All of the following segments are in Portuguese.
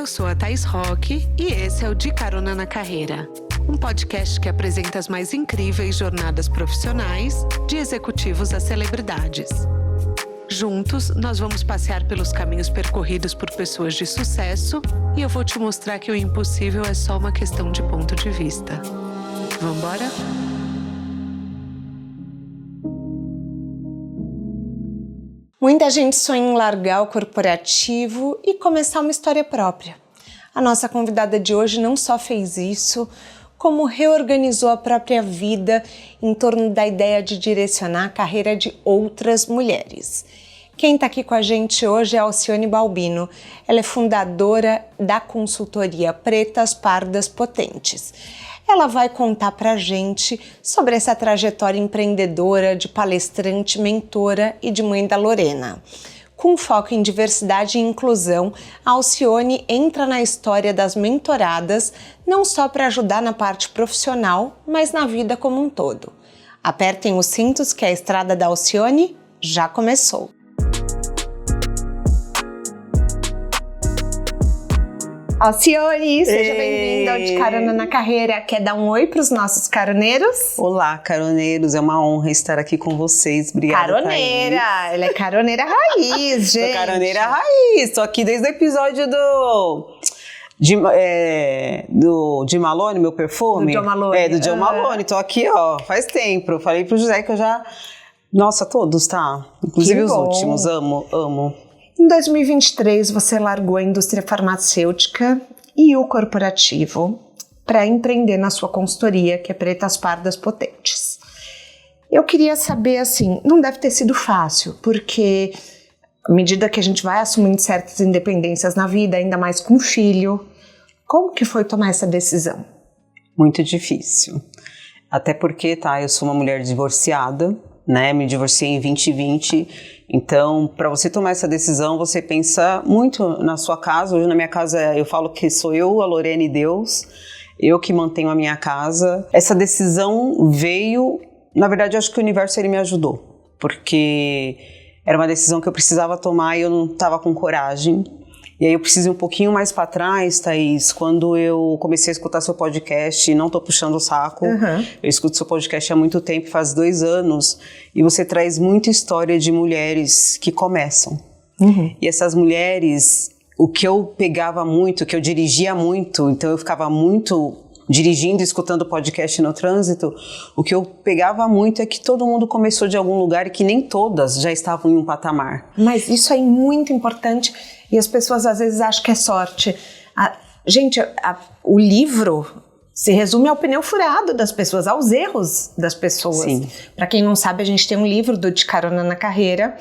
Eu sou a Thaís Roque e esse é o De Carona na Carreira, um podcast que apresenta as mais incríveis jornadas profissionais de executivos a celebridades. Juntos, nós vamos passear pelos caminhos percorridos por pessoas de sucesso e eu vou te mostrar que o impossível é só uma questão de ponto de vista. Vambora? Muita gente sonha em largar o corporativo e começar uma história própria. A nossa convidada de hoje não só fez isso, como reorganizou a própria vida em torno da ideia de direcionar a carreira de outras mulheres. Quem está aqui com a gente hoje é a Alcione Balbino. Ela é fundadora da consultoria Pretas Pardas Potentes. Ela vai contar pra gente sobre essa trajetória empreendedora de palestrante, mentora e de mãe da Lorena. Com foco em diversidade e inclusão, a Alcione entra na história das mentoradas, não só para ajudar na parte profissional, mas na vida como um todo. Apertem os cintos que a estrada da Alcione já começou. Alcione, seja bem-vinda ao De Carona na Carreira. Quer dar um oi para os nossos caroneiros? Olá, caroneiros. É uma honra estar aqui com vocês. Obrigada, caroneira, Thaís. Ela é caroneira raiz, gente. Sou caroneira raiz. Tô aqui desde o episódio do Jim Malone, meu perfume. Do John Malone. Do John Malone. Tô aqui, ó, faz tempo. Eu falei pro José que eu já... Nossa, todos, tá? Inclusive os últimos. Amo. Em 2023, você largou a indústria farmacêutica e o corporativo para empreender na sua consultoria, que é Pretas Pardas Potentes. Eu queria saber, assim, não deve ter sido fácil, porque à medida que a gente vai assumindo certas independências na vida, ainda mais com filho, como que foi tomar essa decisão? Muito difícil. Até porque, eu sou uma mulher divorciada, né? Me divorciei em 2020. Então, para você tomar essa decisão, você pensa muito na sua casa. Hoje na minha casa eu falo que sou eu, a Lorena e Deus, eu que mantenho a minha casa. Essa decisão veio, na verdade eu acho que o universo ele me ajudou, porque era uma decisão que eu precisava tomar e eu não estava com coragem. E aí eu preciso ir um pouquinho mais para trás, Thaís, quando eu comecei a escutar seu podcast, não tô puxando o saco, eu escuto seu podcast há muito tempo, faz 2 anos, e você traz muita história de mulheres que começam. E essas mulheres, o que eu pegava muito, o que eu dirigia muito, então eu ficava muito dirigindo e escutando podcast no trânsito, o que eu pegava muito é que todo mundo começou de algum lugar e que nem todas já estavam em um patamar. Mas isso é muito importante e as pessoas às vezes acham que é sorte. O livro se resume ao pneu furado das pessoas, aos erros das pessoas. Para quem não sabe, a gente tem um livro do De Carona na Carreira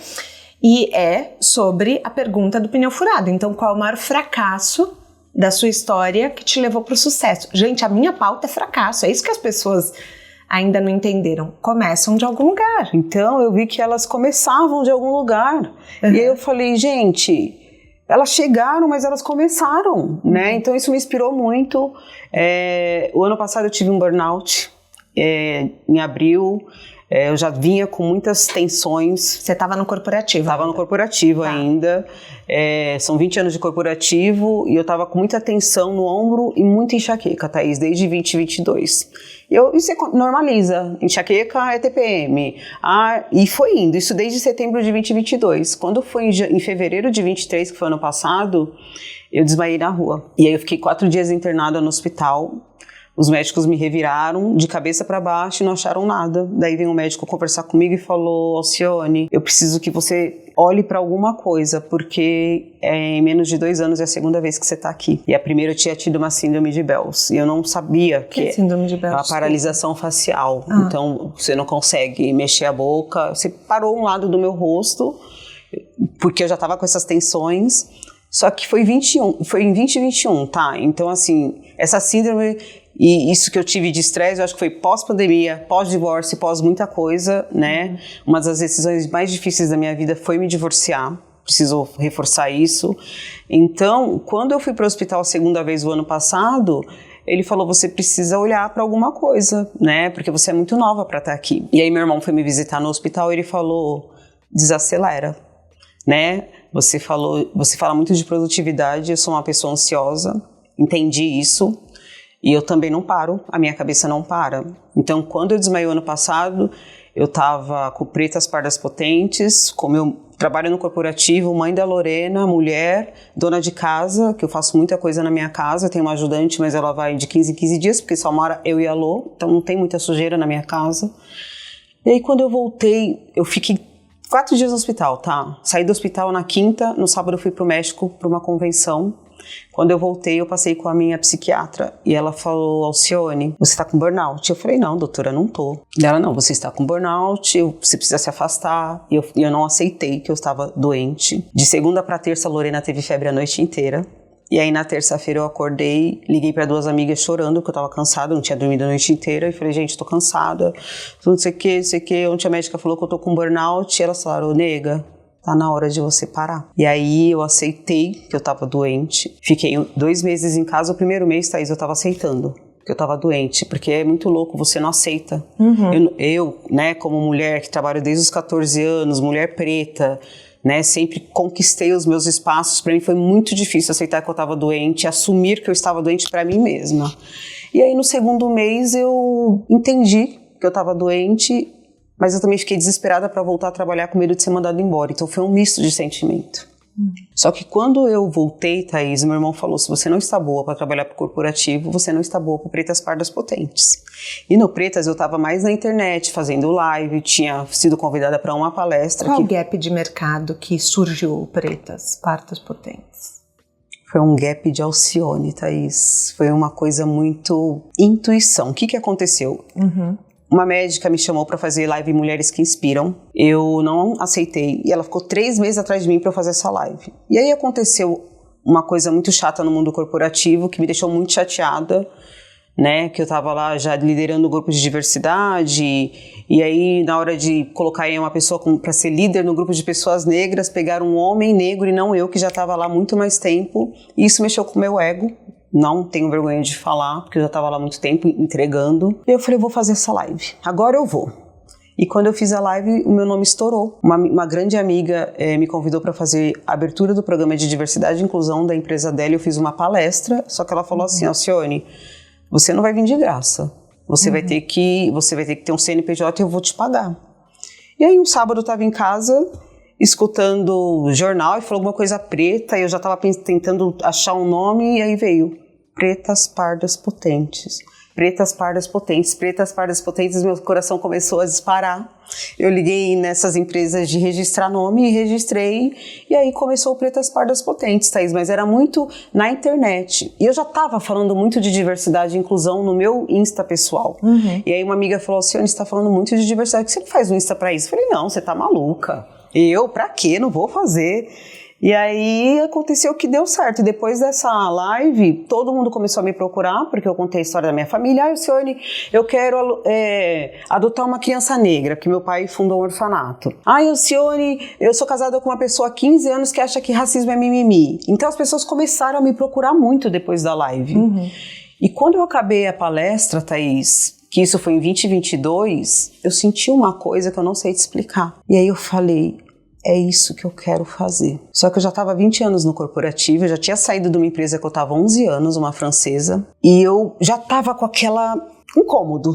e é sobre a pergunta do pneu furado. Então, qual é o maior fracasso da sua história que te levou para o sucesso? Gente, a minha pauta é fracasso, é isso que as pessoas ainda não entenderam. Começam de algum lugar. Então, eu vi que elas começavam de algum lugar. E aí eu falei, gente, elas chegaram, mas elas começaram, né? Então, isso me inspirou muito. O ano passado eu tive um burnout, em abril. Eu já vinha com muitas tensões. Você estava no corporativo? Estava no corporativo ainda. São 20 anos de corporativo e eu estava com muita tensão no ombro e muita enxaqueca, Thaís, desde 2022. Isso normaliza. Enxaqueca é TPM. E foi indo, isso desde setembro de 2022. Quando foi em fevereiro de 23, que foi ano passado, eu desmaiei na rua. E aí eu fiquei 4 dias internada no hospital. Os médicos me reviraram de cabeça para baixo e não acharam nada. Daí veio um médico conversar comigo e falou: Alcione, eu preciso que você olhe para alguma coisa, porque em menos de 2 anos é a segunda vez que você está aqui. E a primeira eu tinha tido uma síndrome de Bell's. E eu não sabia que é síndrome de Bell's? Uma paralisação facial. Então você não consegue mexer a boca. Você parou um lado do meu rosto, porque eu já estava com essas tensões. Só que foi em 2021, tá? Então, assim, essa síndrome e isso que eu tive de estresse, eu acho que foi pós-pandemia, pós-divórcio, pós muita coisa, né? Uma das decisões mais difíceis da minha vida foi me divorciar. Preciso reforçar isso. Então, quando eu fui para o hospital a segunda vez o ano passado, ele falou: você precisa olhar para alguma coisa, né? Porque você é muito nova para estar aqui. E aí meu irmão foi me visitar no hospital e ele falou: desacelera, né? você fala muito de produtividade, eu sou uma pessoa ansiosa, entendi isso, e eu também não paro, a minha cabeça não para. Então, quando eu desmaiei ano passado, eu estava com Pretas Pardas Potentes, como eu trabalho no corporativo, mãe da Lorena, mulher, dona de casa, que eu faço muita coisa na minha casa, eu tenho uma ajudante, mas ela vai de 15 em 15 dias, porque só mora eu e a Lô, então não tem muita sujeira na minha casa. E aí quando eu voltei, eu fiquei 4 dias no hospital, tá? Saí do hospital na quinta, no sábado eu fui pro México para uma convenção. Quando eu voltei, eu passei com a minha psiquiatra e ela falou: Alcione, você tá com burnout? Eu falei: não, doutora, não tô. Ela: não, você está com burnout, você precisa se afastar. E eu não aceitei que eu estava doente. De segunda para terça, a Lorena teve febre a noite inteira. E aí na terça-feira eu acordei, liguei para 2 amigas chorando, porque eu tava cansada, não tinha dormido a noite inteira. E falei: gente, tô cansada, não sei o que. Ontem a médica falou que eu tô com burnout. E elas falaram: nega, tá na hora de você parar. E aí eu aceitei que eu tava doente. Fiquei 2 meses em casa. O primeiro mês, Thaís, eu tava aceitando que eu tava doente, porque é muito louco, você não aceita. Eu, né, como mulher que trabalho desde os 14 anos, mulher preta, né, sempre conquistei os meus espaços. Para mim foi muito difícil aceitar que eu tava doente, assumir que eu estava doente para mim mesma. E aí no segundo mês eu entendi que eu tava doente, mas eu também fiquei desesperada para voltar a trabalhar com medo de ser mandada embora. Então foi um misto de sentimento. Só que quando eu voltei, Thaís, meu irmão falou: se você não está boa para trabalhar para o corporativo, você não está boa para Pretas Pardas Potentes. E no Pretas eu estava mais na internet, fazendo live, tinha sido convidada para uma palestra. Qual o gap de mercado que surgiu Pretas Pardas Potentes? Foi um gap de Alcione, Thaís. Foi uma coisa muito intuição. O que aconteceu? Uma médica me chamou para fazer live Mulheres que Inspiram. Eu não aceitei e ela ficou 3 meses atrás de mim para eu fazer essa live. E aí aconteceu uma coisa muito chata no mundo corporativo que me deixou muito chateada, né? Que eu estava lá já liderando o grupo de diversidade e aí na hora de colocar aí uma pessoa para ser líder no grupo de pessoas negras, pegaram um homem negro e não eu, que já estava lá há muito mais tempo. E isso mexeu com o meu ego. Não tenho vergonha de falar, porque eu já estava lá há muito tempo entregando. E eu falei: vou fazer essa live. Agora eu vou. E quando eu fiz a live, o meu nome estourou. Uma grande amiga me convidou para fazer a abertura do programa de diversidade e inclusão da empresa dela. Eu fiz uma palestra, só que ela falou assim: Alcione, você não vai vir de graça. Você vai ter que ter um CNPJ e eu vou te pagar. E aí um sábado eu estava em casa, escutando o jornal e falou alguma coisa preta, e eu já estava tentando achar um nome, e aí veio Pretas Pardas Potentes. Pretas Pardas Potentes, Pretas Pardas Potentes, meu coração começou a disparar. Eu liguei nessas empresas de registrar nome e registrei, e aí começou o Pretas Pardas Potentes, Thaís, mas era muito na internet. E eu já estava falando muito de diversidade e inclusão no meu Insta pessoal. E aí uma amiga falou: Alcione, você está falando muito de diversidade, por que você não faz um Insta para isso? Eu falei: não, você tá maluca. Eu, pra quê? Não vou fazer. E aí aconteceu que deu certo. E depois dessa live, todo mundo começou a me procurar, porque eu contei a história da minha família. Alcione, eu quero adotar uma criança negra, porque meu pai fundou um orfanato. Alcione, eu sou casada com uma pessoa há 15 anos que acha que racismo é mimimi. Então as pessoas começaram a me procurar muito depois da live. E quando eu acabei a palestra, Thaís, que isso foi em 2022, eu senti uma coisa que eu não sei te explicar. E aí eu falei: é isso que eu quero fazer. Só que eu já estava 20 anos no corporativo, eu já tinha saído de uma empresa que eu estava 11 anos, uma francesa, e eu já estava com aquela incômodo.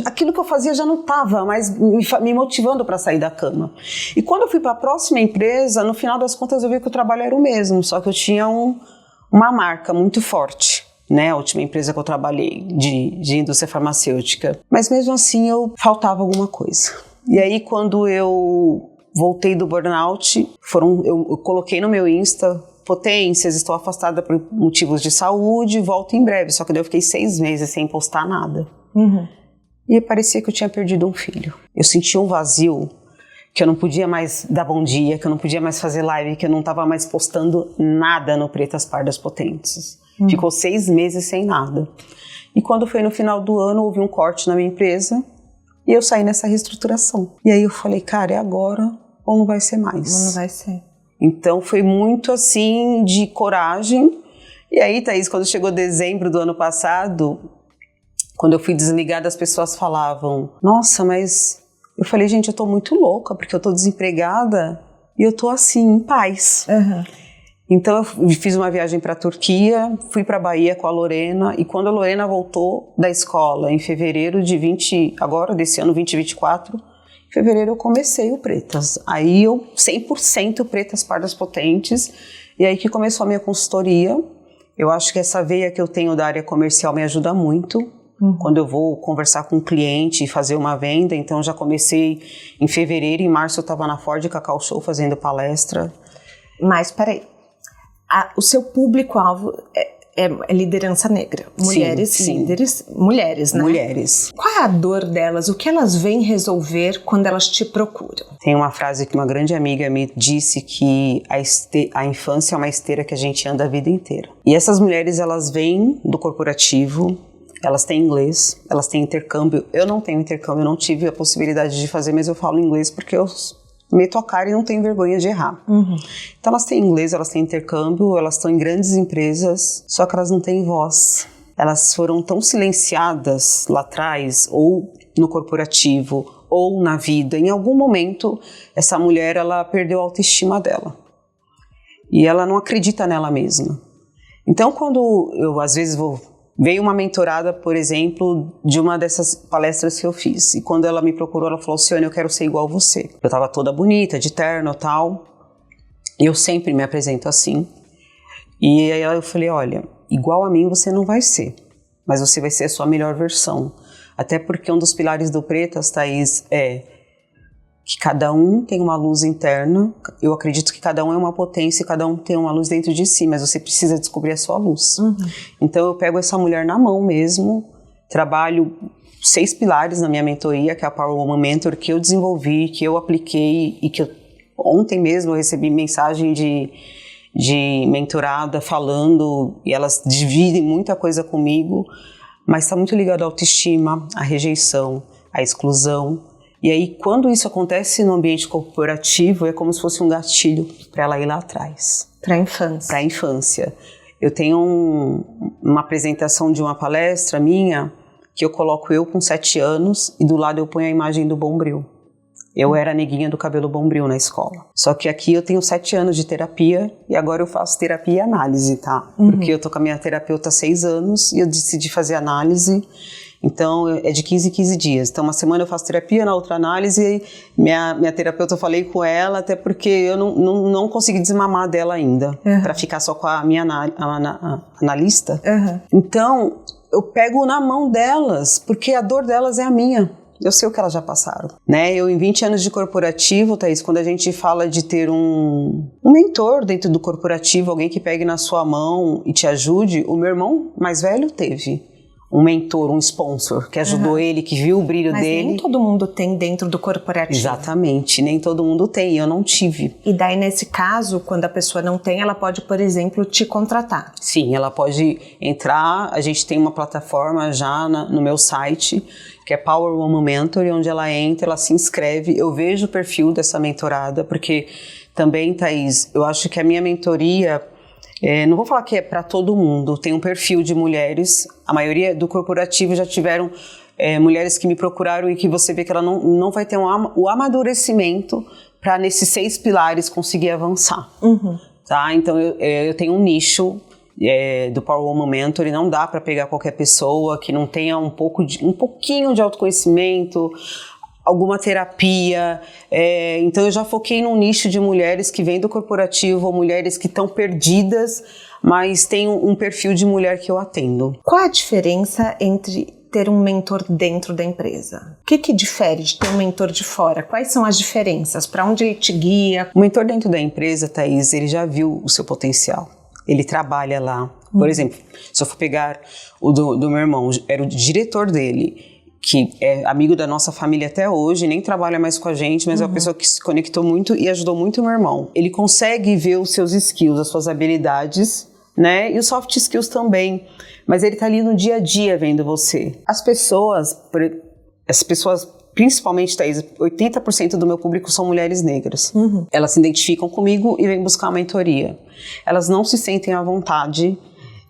Aquilo que eu fazia já não estava mais me motivando para sair da cama. E quando eu fui para a próxima empresa, no final das contas eu vi que o trabalho era o mesmo, só que eu tinha uma marca muito forte, né? A última empresa que eu trabalhei de indústria farmacêutica. Mas mesmo assim faltava alguma coisa. E aí quando eu voltei do burnout, eu coloquei no meu Insta: Potências, estou afastada por motivos de saúde, volto em breve. Só que daí eu fiquei 6 meses sem postar nada. E parecia que eu tinha perdido um filho. Eu senti um vazio, que eu não podia mais dar bom dia, que eu não podia mais fazer live, que eu não estava mais postando nada no Pretas Pardas Potentes. Ficou 6 meses sem nada. E quando foi no final do ano, houve um corte na minha empresa e eu saí nessa reestruturação. E aí eu falei: cara, é agora ou não vai ser mais? Não vai ser. Então foi muito assim de coragem. E aí, Thaís, quando chegou dezembro do ano passado, quando eu fui desligada, as pessoas falavam: nossa, mas... Eu falei: gente, eu tô muito louca, porque eu tô desempregada e eu tô assim, em paz. Então eu fiz uma viagem para a Turquia, fui para a Bahia com a Lorena, e quando a Lorena voltou da escola em fevereiro desse ano 2024, em fevereiro eu comecei o Pretas. Aí eu 100% Pretas Pardas Potentes, e aí que começou a minha consultoria. Eu acho que essa veia que eu tenho da área comercial me ajuda muito. Quando eu vou conversar com um cliente e fazer uma venda, então eu já comecei em fevereiro, em março eu estava na Ford Cacau Show fazendo palestra. Mas peraí, o seu público-alvo é liderança negra, mulheres sim. líderes, mulheres, né? Mulheres. Qual é a dor delas, o que elas vêm resolver quando elas te procuram? Tem uma frase que uma grande amiga me disse, que a infância é uma esteira que a gente anda a vida inteira. E essas mulheres, elas vêm do corporativo, elas têm inglês, elas têm intercâmbio. Eu não tenho intercâmbio, eu não tive a possibilidade de fazer, mas eu falo inglês porque eu meto a cara e não tenho vergonha de errar. Então elas têm inglês, elas têm intercâmbio, elas estão em grandes empresas, só que elas não têm voz. Elas foram tão silenciadas lá atrás, ou no corporativo, ou na vida. Em algum momento, essa mulher, ela perdeu a autoestima dela. E ela não acredita nela mesma. Então quando eu, às vezes, veio uma mentorada, por exemplo, de uma dessas palestras que eu fiz. E quando ela me procurou, ela falou, Ciane, eu quero ser igual a você. Eu tava toda bonita, de terno e tal. E eu sempre me apresento assim. E aí eu falei, olha, igual a mim você não vai ser. Mas você vai ser a sua melhor versão. Até porque um dos pilares do Pretas, Thaís, é que cada um tem uma luz interna. Eu acredito que cada um é uma potência e cada um tem uma luz dentro de si, mas você precisa descobrir a sua luz. Então eu pego essa mulher na mão mesmo, trabalho 6 pilares na minha mentoria, que é a Power Woman Mentor, que eu desenvolvi, que eu apliquei e que ontem mesmo eu recebi mensagem de mentorada falando, e elas dividem muita coisa comigo, mas está muito ligado à autoestima, à rejeição, à exclusão. E aí, quando isso acontece no ambiente corporativo, é como se fosse um gatilho para ela ir lá atrás. Para a infância. Para a infância. Eu tenho uma apresentação de uma palestra minha, que eu coloco eu com 7 anos, e do lado eu ponho a imagem do Bombril. Eu era a neguinha do cabelo Bombril na escola. Só que aqui eu tenho 7 anos de terapia, e agora eu faço terapia e análise, tá? Porque eu tô com a minha terapeuta há 6 anos, e eu decidi fazer análise. Então, é de 15 em 15 dias. Então, uma semana eu faço terapia, na outra análise. Minha terapeuta, eu falei com ela, até porque eu não consegui desmamar dela ainda, para ficar só com a minha analista. Então, eu pego na mão delas, porque a dor delas é a minha. Eu sei o que elas já passaram, né? Eu, em 20 anos de corporativo, Thaís, quando a gente fala de ter um mentor dentro do corporativo, alguém que pegue na sua mão e te ajude, o meu irmão mais velho teve um mentor, um sponsor, que ajudou ele, que viu o brilho dele. Mas nem todo mundo tem dentro do corporativo. Exatamente, nem todo mundo tem, eu não tive. E daí, nesse caso, quando a pessoa não tem, ela pode, por exemplo, te contratar. Sim, ela pode entrar, a gente tem uma plataforma já no meu site, que é Power Woman Mentor, onde ela entra, ela se inscreve, eu vejo o perfil dessa mentorada, porque também, Thaís, eu acho que a minha mentoria... não vou falar que é para todo mundo, tem um perfil de mulheres, a maioria do corporativo já tiveram mulheres que me procuraram e que você vê que ela não vai ter o amadurecimento para nesses 6 pilares conseguir avançar. Tá? Então eu tenho um nicho do Power Woman Mentor, e não dá para pegar qualquer pessoa que não tenha um pouquinho de autoconhecimento, alguma terapia. Então eu já foquei num nicho de mulheres que vêm do corporativo, ou mulheres que estão perdidas, mas tem um perfil de mulher que eu atendo. Qual a diferença entre ter um mentor dentro da empresa? O que difere de ter um mentor de fora? Quais são as diferenças? Para onde ele te guia? O mentor dentro da empresa, Thaís, ele já viu o seu potencial. Ele trabalha lá. Por exemplo, se eu for pegar o do meu irmão, era o diretor dele, que é amigo da nossa família até hoje, nem trabalha mais com a gente, mas é uma pessoa que se conectou muito e ajudou muito o meu irmão. Ele consegue ver os seus skills, as suas habilidades, né? E os soft skills também. Mas ele tá ali no dia a dia vendo você. As pessoas, principalmente, Thaís, 80% do meu público são mulheres negras. Elas se identificam comigo e vêm buscar uma mentoria. Elas não se sentem à vontade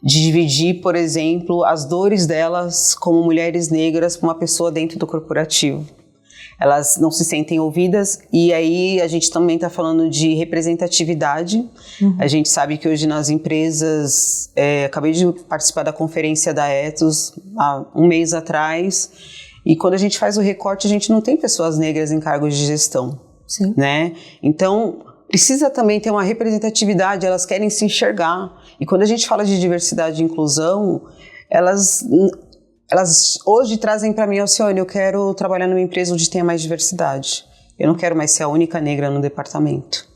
de dividir, por exemplo, as dores delas como mulheres negras para uma pessoa dentro do corporativo. elas não se sentem ouvidas, e aí a gente também está falando de representatividade. A gente sabe que hoje nas empresas, acabei de participar da conferência da Ethos há um mês atrás, e quando a gente faz o recorte, a gente não tem pessoas negras em cargos de gestão. Sim. Né? Então, precisa também ter uma representatividade, elas querem se enxergar. E quando a gente fala de diversidade e inclusão, elas hoje trazem para mim, Alcione, eu quero trabalhar numa empresa onde tenha mais diversidade. Eu não quero mais ser a única negra no departamento.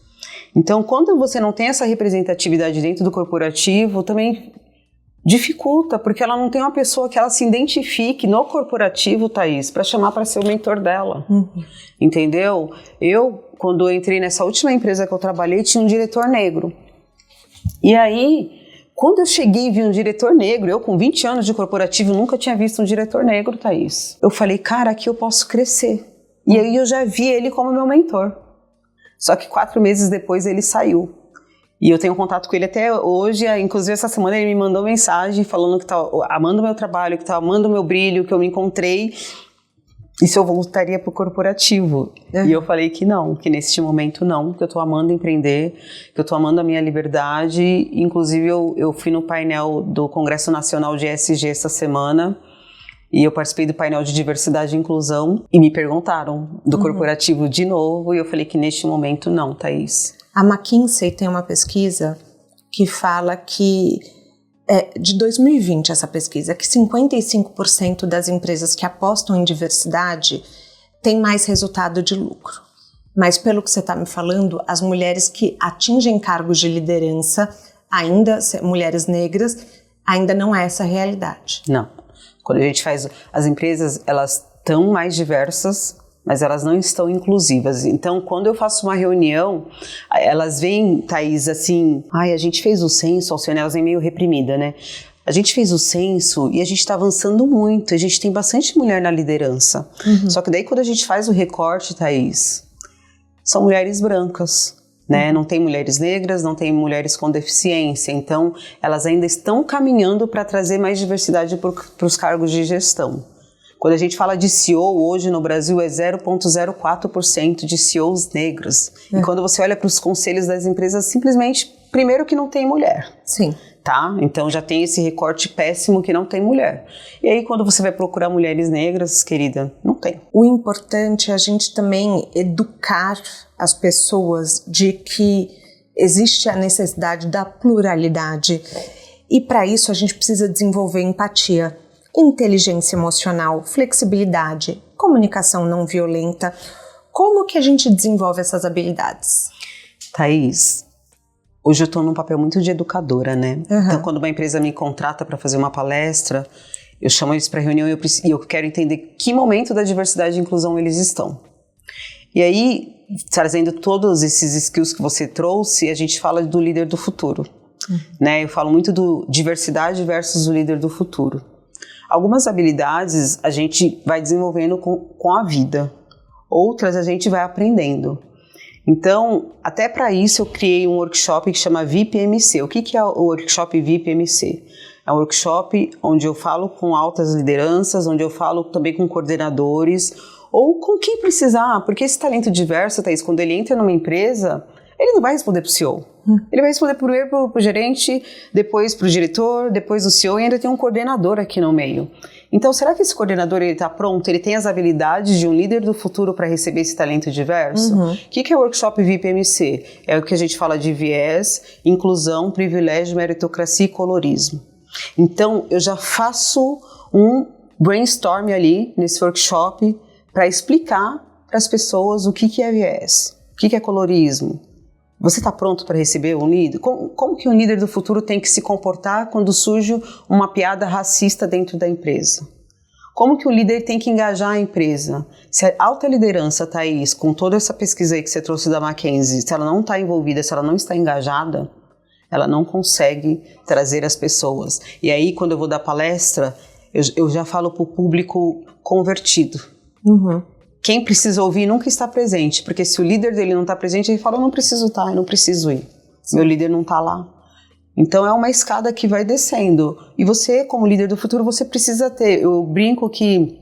Então, quando você não tem essa representatividade dentro do corporativo, também dificulta, porque ela não tem uma pessoa que ela se identifique no corporativo, Thaís, para chamar para ser o mentor dela. Entendeu? Quando eu entrei nessa última empresa que eu trabalhei, tinha um diretor negro. E aí, quando eu cheguei e vi um diretor negro, eu com 20 anos de corporativo nunca tinha visto um diretor negro, Thaís. Eu falei, cara, aqui eu posso crescer. E aí eu já vi ele como meu mentor. Só que 4 meses depois ele saiu. E eu tenho contato com ele até hoje, inclusive essa semana ele me mandou mensagem falando que tá amando o meu trabalho, que tá amando o meu brilho, que eu me encontrei. E se eu voltaria pro corporativo. E eu falei que não, que neste momento não, que eu tô amando empreender, que eu tô amando a minha liberdade. Inclusive eu fui no painel do Congresso Nacional de ESG essa semana, e eu participei do painel de diversidade e inclusão, e me perguntaram do corporativo de novo, e eu falei que neste momento não, Thaís. A McKinsey tem uma pesquisa que fala que, de 2020 essa pesquisa, que 55% das empresas que apostam em diversidade têm mais resultado de lucro. Mas pelo que você está me falando, as mulheres que atingem cargos de liderança, ainda mulheres negras, ainda não é essa a realidade. Não. Quando a gente faz, as empresas, elas estão mais diversas, mas elas não estão inclusivas. Então, quando eu faço uma reunião, elas vêm, Thaís, assim, a gente fez o censo, Alcione, elas vêm meio reprimida, né? A gente fez o censo e a gente está avançando muito, a gente tem bastante mulher na liderança. Só que daí quando a gente faz o recorte, Thaís, são mulheres brancas, né? Não tem mulheres negras, não tem mulheres com deficiência, então elas ainda estão caminhando para trazer mais diversidade para os cargos de gestão. Quando a gente fala de CEO, hoje no Brasil é 0,04% de CEOs negros. E quando você olha para os conselhos das empresas, simplesmente, primeiro que não tem mulher. Sim. Tá? Então já tem esse recorte péssimo que não tem mulher. E aí quando você vai procurar mulheres negras, querida, não tem. O importante é a gente também educar as pessoas de que existe a necessidade da pluralidade. E para isso a gente precisa desenvolver empatia, inteligência emocional, flexibilidade, comunicação não violenta. Como que a gente desenvolve essas habilidades? Thaís, hoje eu estou num papel muito de educadora, né? Então, quando uma empresa me contrata para fazer uma palestra, eu chamo eles para reunião e eu quero entender que momento da diversidade e inclusão eles estão. E aí, trazendo todos esses skills que você trouxe, a gente fala do líder do futuro. Né? Eu falo muito do diversidade versus o líder do futuro. Algumas habilidades a gente vai desenvolvendo com a vida, outras a gente vai aprendendo. Então, até para isso eu criei um workshop que chama VIP-MC. O que é o workshop VIP-MC? É um workshop onde eu falo com altas lideranças, onde eu falo também com coordenadores, ou com quem precisar, porque esse talento diverso, Thaís, quando ele entra numa empresa, ele não vai responder para o CEO. Ele vai responder primeiro para o gerente, depois para o diretor, depois o CEO, e ainda tem um coordenador aqui no meio. Então, será que esse coordenador está pronto? Ele tem as habilidades de um líder do futuro para receber esse talento diverso? O que é o workshop VIP-MC? É o que a gente fala de viés, inclusão, privilégio, meritocracia e colorismo. Então, eu já faço um brainstorm ali nesse workshop para explicar para as pessoas o que é viés, o que é colorismo. Você está pronto para receber um líder? Como que um líder do futuro tem que se comportar quando surge uma piada racista dentro da empresa? Como que o líder tem que engajar a empresa? Se a alta liderança, Thaís, com toda essa pesquisa aí que você trouxe da McKinsey, se ela não está envolvida, se ela não está engajada, ela não consegue trazer as pessoas. E aí, quando eu vou dar palestra, eu já falo para o público convertido. Quem precisa ouvir nunca está presente, porque se o líder dele não está presente, ele fala, eu não preciso estar, eu não preciso ir. Meu líder não está lá. Então é uma escada que vai descendo. E você, como líder do futuro, você precisa ter, eu brinco que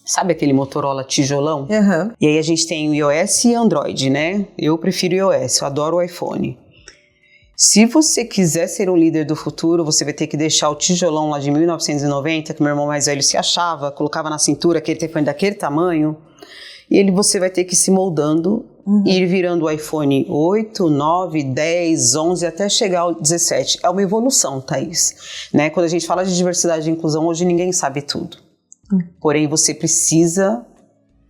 Sabe aquele Motorola tijolão? Uhum. E aí a gente tem o iOS e Android, né? Eu prefiro o iOS, eu adoro o iPhone. Se você quiser ser um líder do futuro, você vai ter que deixar o tijolão lá de 1990, que meu irmão mais velho se achava, colocava na cintura aquele telefone daquele tamanho, e você vai ter que ir se moldando e ir virando o iPhone 8, 9, 10, 11 até chegar ao 17. É uma evolução, Thaís. Né? Quando a gente fala de diversidade e inclusão, hoje ninguém sabe tudo. Porém, você precisa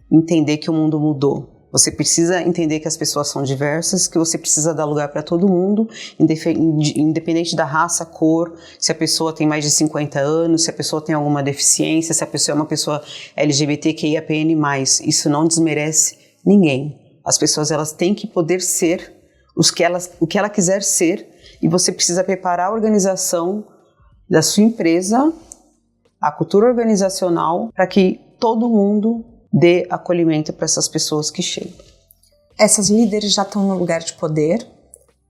entender que o mundo mudou. Você precisa entender que as pessoas são diversas, que você precisa dar lugar para todo mundo, independente da raça, cor, se a pessoa tem mais de 50 anos, se a pessoa tem alguma deficiência, se a pessoa é uma pessoa LGBTQIAPN+. Isso não desmerece ninguém. As pessoas elas têm que poder ser o que ela quiser ser, e você precisa preparar a organização da sua empresa, a cultura organizacional, para que todo mundo dê acolhimento para essas pessoas que chegam. Essas líderes já estão no lugar de poder,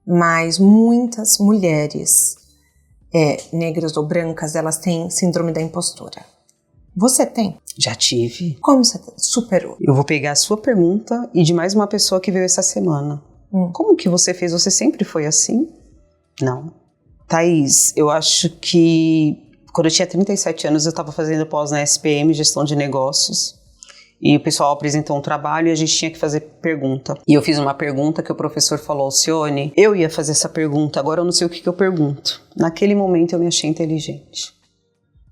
mas muitas mulheres negras ou brancas, elas têm síndrome da impostora. Você tem? Já tive. Como você superou? Eu vou pegar a sua pergunta e de mais uma pessoa que veio essa semana. Como que você fez? Você sempre foi assim? Não. Thaís, eu acho que quando eu tinha 37 anos, eu estava fazendo pós na SPM, Gestão de Negócios. E o pessoal apresentou um trabalho e a gente tinha que fazer pergunta. E eu fiz uma pergunta que o professor falou, Alcione, eu ia fazer essa pergunta, agora eu não sei o que eu pergunto. Naquele momento eu me achei inteligente.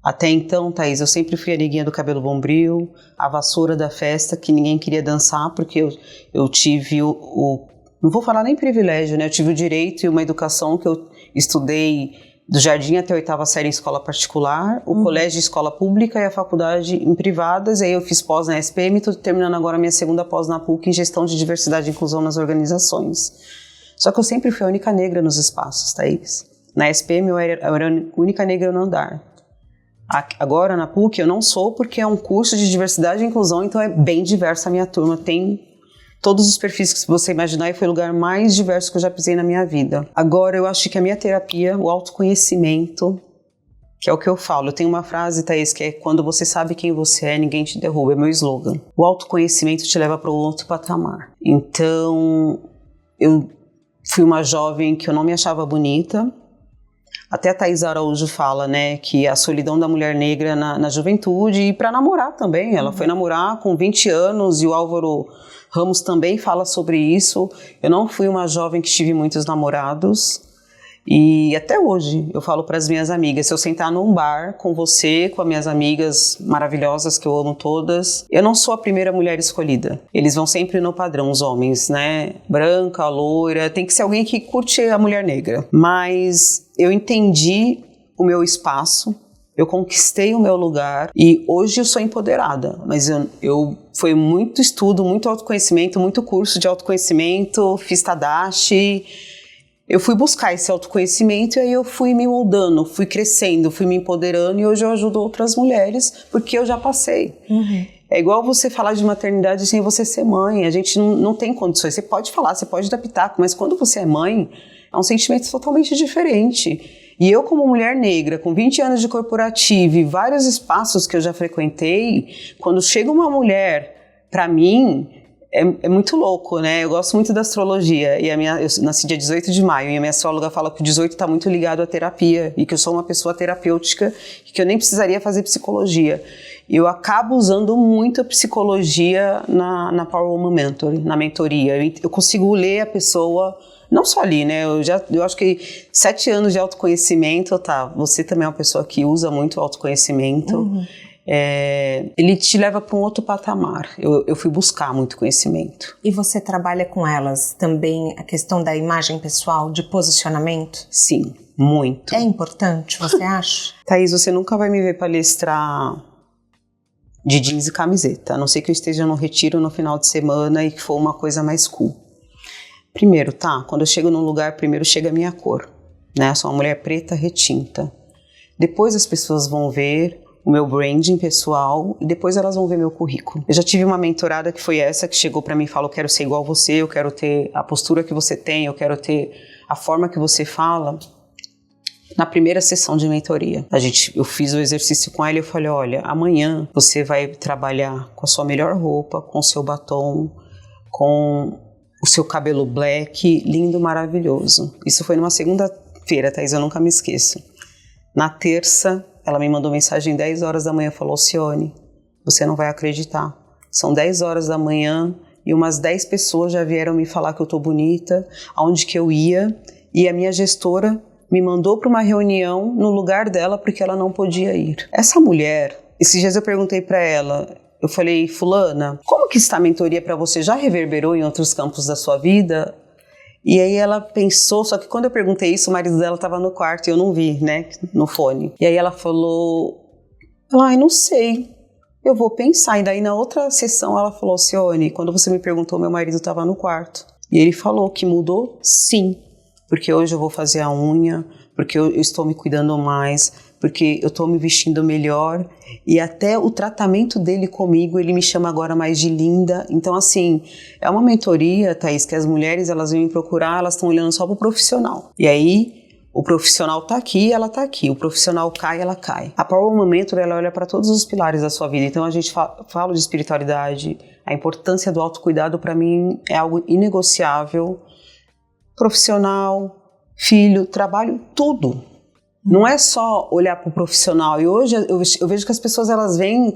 Até então, Thaís, eu sempre fui a neguinha do cabelo bombril, a vassoura da festa, que ninguém queria dançar, porque eu tive não vou falar nem privilégio, né? Eu tive o direito e uma educação que eu estudei do jardim até a 8ª série em escola particular, o colégio em escola pública e a faculdade em privadas. Aí eu fiz pós na SPM e estou terminando agora a minha segunda pós na PUC em gestão de diversidade e inclusão nas organizações. Só que eu sempre fui a única negra nos espaços, Thaís. Na SPM eu era a única negra no andar. Agora na PUC eu não sou, porque é um curso de diversidade e inclusão, então é bem diversa a minha turma, tem todos os perfis que você imaginar, e foi o lugar mais diverso que eu já pisei na minha vida. Agora, eu acho que a minha terapia, o autoconhecimento, que é o que eu falo. Eu tenho uma frase, Thaís, que é: quando você sabe quem você é, ninguém te derruba. É meu slogan. O autoconhecimento te leva para um outro patamar. Então, eu fui uma jovem que eu não me achava bonita. Até a Thaís Araújo fala, né, que a solidão da mulher negra na juventude, e para namorar também. Ela foi namorar com 20 anos e o Álvaro Ramos também fala sobre isso. Eu não fui uma jovem que tive muitos namorados, e até hoje eu falo para as minhas amigas, se eu sentar num bar com você, com as minhas amigas maravilhosas que eu amo todas, eu não sou a primeira mulher escolhida. Eles vão sempre no padrão, os homens, né? Branca, loira, tem que ser alguém que curte a mulher negra. Mas eu entendi o meu espaço, eu conquistei o meu lugar e hoje eu sou empoderada, mas eu foi muito estudo, muito autoconhecimento, muito curso de autoconhecimento, fiz Tadashi. Eu fui buscar esse autoconhecimento e aí eu fui me moldando, fui crescendo, fui me empoderando, e hoje eu ajudo outras mulheres porque eu já passei. É igual você falar de maternidade sem você ser mãe, a gente não tem condições. Você pode falar, você pode dar pitaco, mas quando você é mãe, é um sentimento totalmente diferente. E eu, como mulher negra, com 20 anos de corporativo e vários espaços que eu já frequentei, quando chega uma mulher, para mim, é muito louco, né? Eu gosto muito da astrologia, e eu nasci dia 18 de maio, e a minha astróloga fala que o 18 está muito ligado à terapia, e que eu sou uma pessoa terapêutica, e que eu nem precisaria fazer psicologia. Eu acabo usando muito a psicologia na Power Woman Mentor, na mentoria. Eu consigo ler a pessoa, não só ali, né? Eu acho que 7 anos de autoconhecimento, tá? Você também é uma pessoa que usa muito o autoconhecimento. Ele te leva para um outro patamar. Eu fui buscar muito conhecimento. E você trabalha com elas também a questão da imagem pessoal, de posicionamento? Sim, muito. É importante, você acha? Thaís, você nunca vai me ver palestrar de jeans e camiseta, a não ser que eu esteja no retiro no final de semana e que for uma coisa mais cool. Primeiro, tá? Quando eu chego num lugar, primeiro chega a minha cor, né? Eu sou uma mulher preta retinta. Depois as pessoas vão ver o meu branding pessoal e depois elas vão ver meu currículo. Eu já tive uma mentorada que foi essa, que chegou pra mim e falou: eu quero ser igual a você, eu quero ter a postura que você tem, eu quero ter a forma que você fala. Na primeira sessão de mentoria, eu fiz o exercício com ela e eu falei, olha, amanhã você vai trabalhar com a sua melhor roupa, com o seu batom, com o seu cabelo black, lindo, maravilhoso. Isso foi numa segunda-feira, Thaís, eu nunca me esqueço. Na terça, ela me mandou mensagem 10 horas da manhã, falou, Alcione, você não vai acreditar. São 10 horas da manhã e umas 10 pessoas já vieram me falar que eu tô bonita, aonde que eu ia, e a minha gestora me mandou para uma reunião no lugar dela porque ela não podia ir. Essa mulher, esses dias eu perguntei para ela, eu falei, fulana, como que está a mentoria para você? Já reverberou em outros campos da sua vida? E aí ela pensou, só que quando eu perguntei isso, o marido dela estava no quarto e eu não vi, né, no fone. E aí ela falou, ai, não sei, eu vou pensar. E daí na outra sessão ela falou, Alcione, quando você me perguntou, meu marido estava no quarto. E ele falou que mudou, sim. Porque hoje eu vou fazer a unha, porque eu estou me cuidando mais, porque eu estou me vestindo melhor, e até o tratamento dele comigo, ele me chama agora mais de linda. Então, assim, é uma mentoria, Thaís, que as mulheres, elas vêm me procurar, elas estão olhando só para o profissional. E aí, o profissional tá aqui, ela tá aqui. O profissional cai, ela cai. A Power Momentor, ela olha para todos os pilares da sua vida. Então, a gente fala de espiritualidade, a importância do autocuidado, para mim, é algo inegociável. Profissional, filho, trabalho, tudo. Não é só olhar para o profissional. E hoje eu vejo que as pessoas, elas vêm,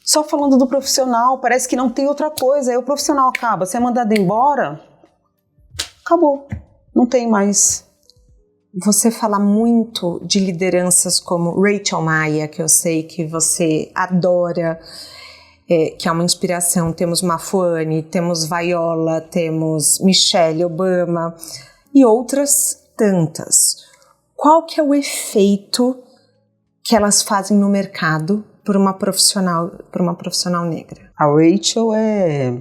só falando do profissional, parece que não tem outra coisa. Aí o profissional acaba, você é mandado embora, acabou, não tem mais. Você fala muito de lideranças como Rachel Maia, que eu sei que você adora, que é uma inspiração. Temos Mafuane, temos Viola, temos Michelle Obama e outras tantas. Qual que é o efeito que elas fazem no mercado por uma profissional negra? A Rachel é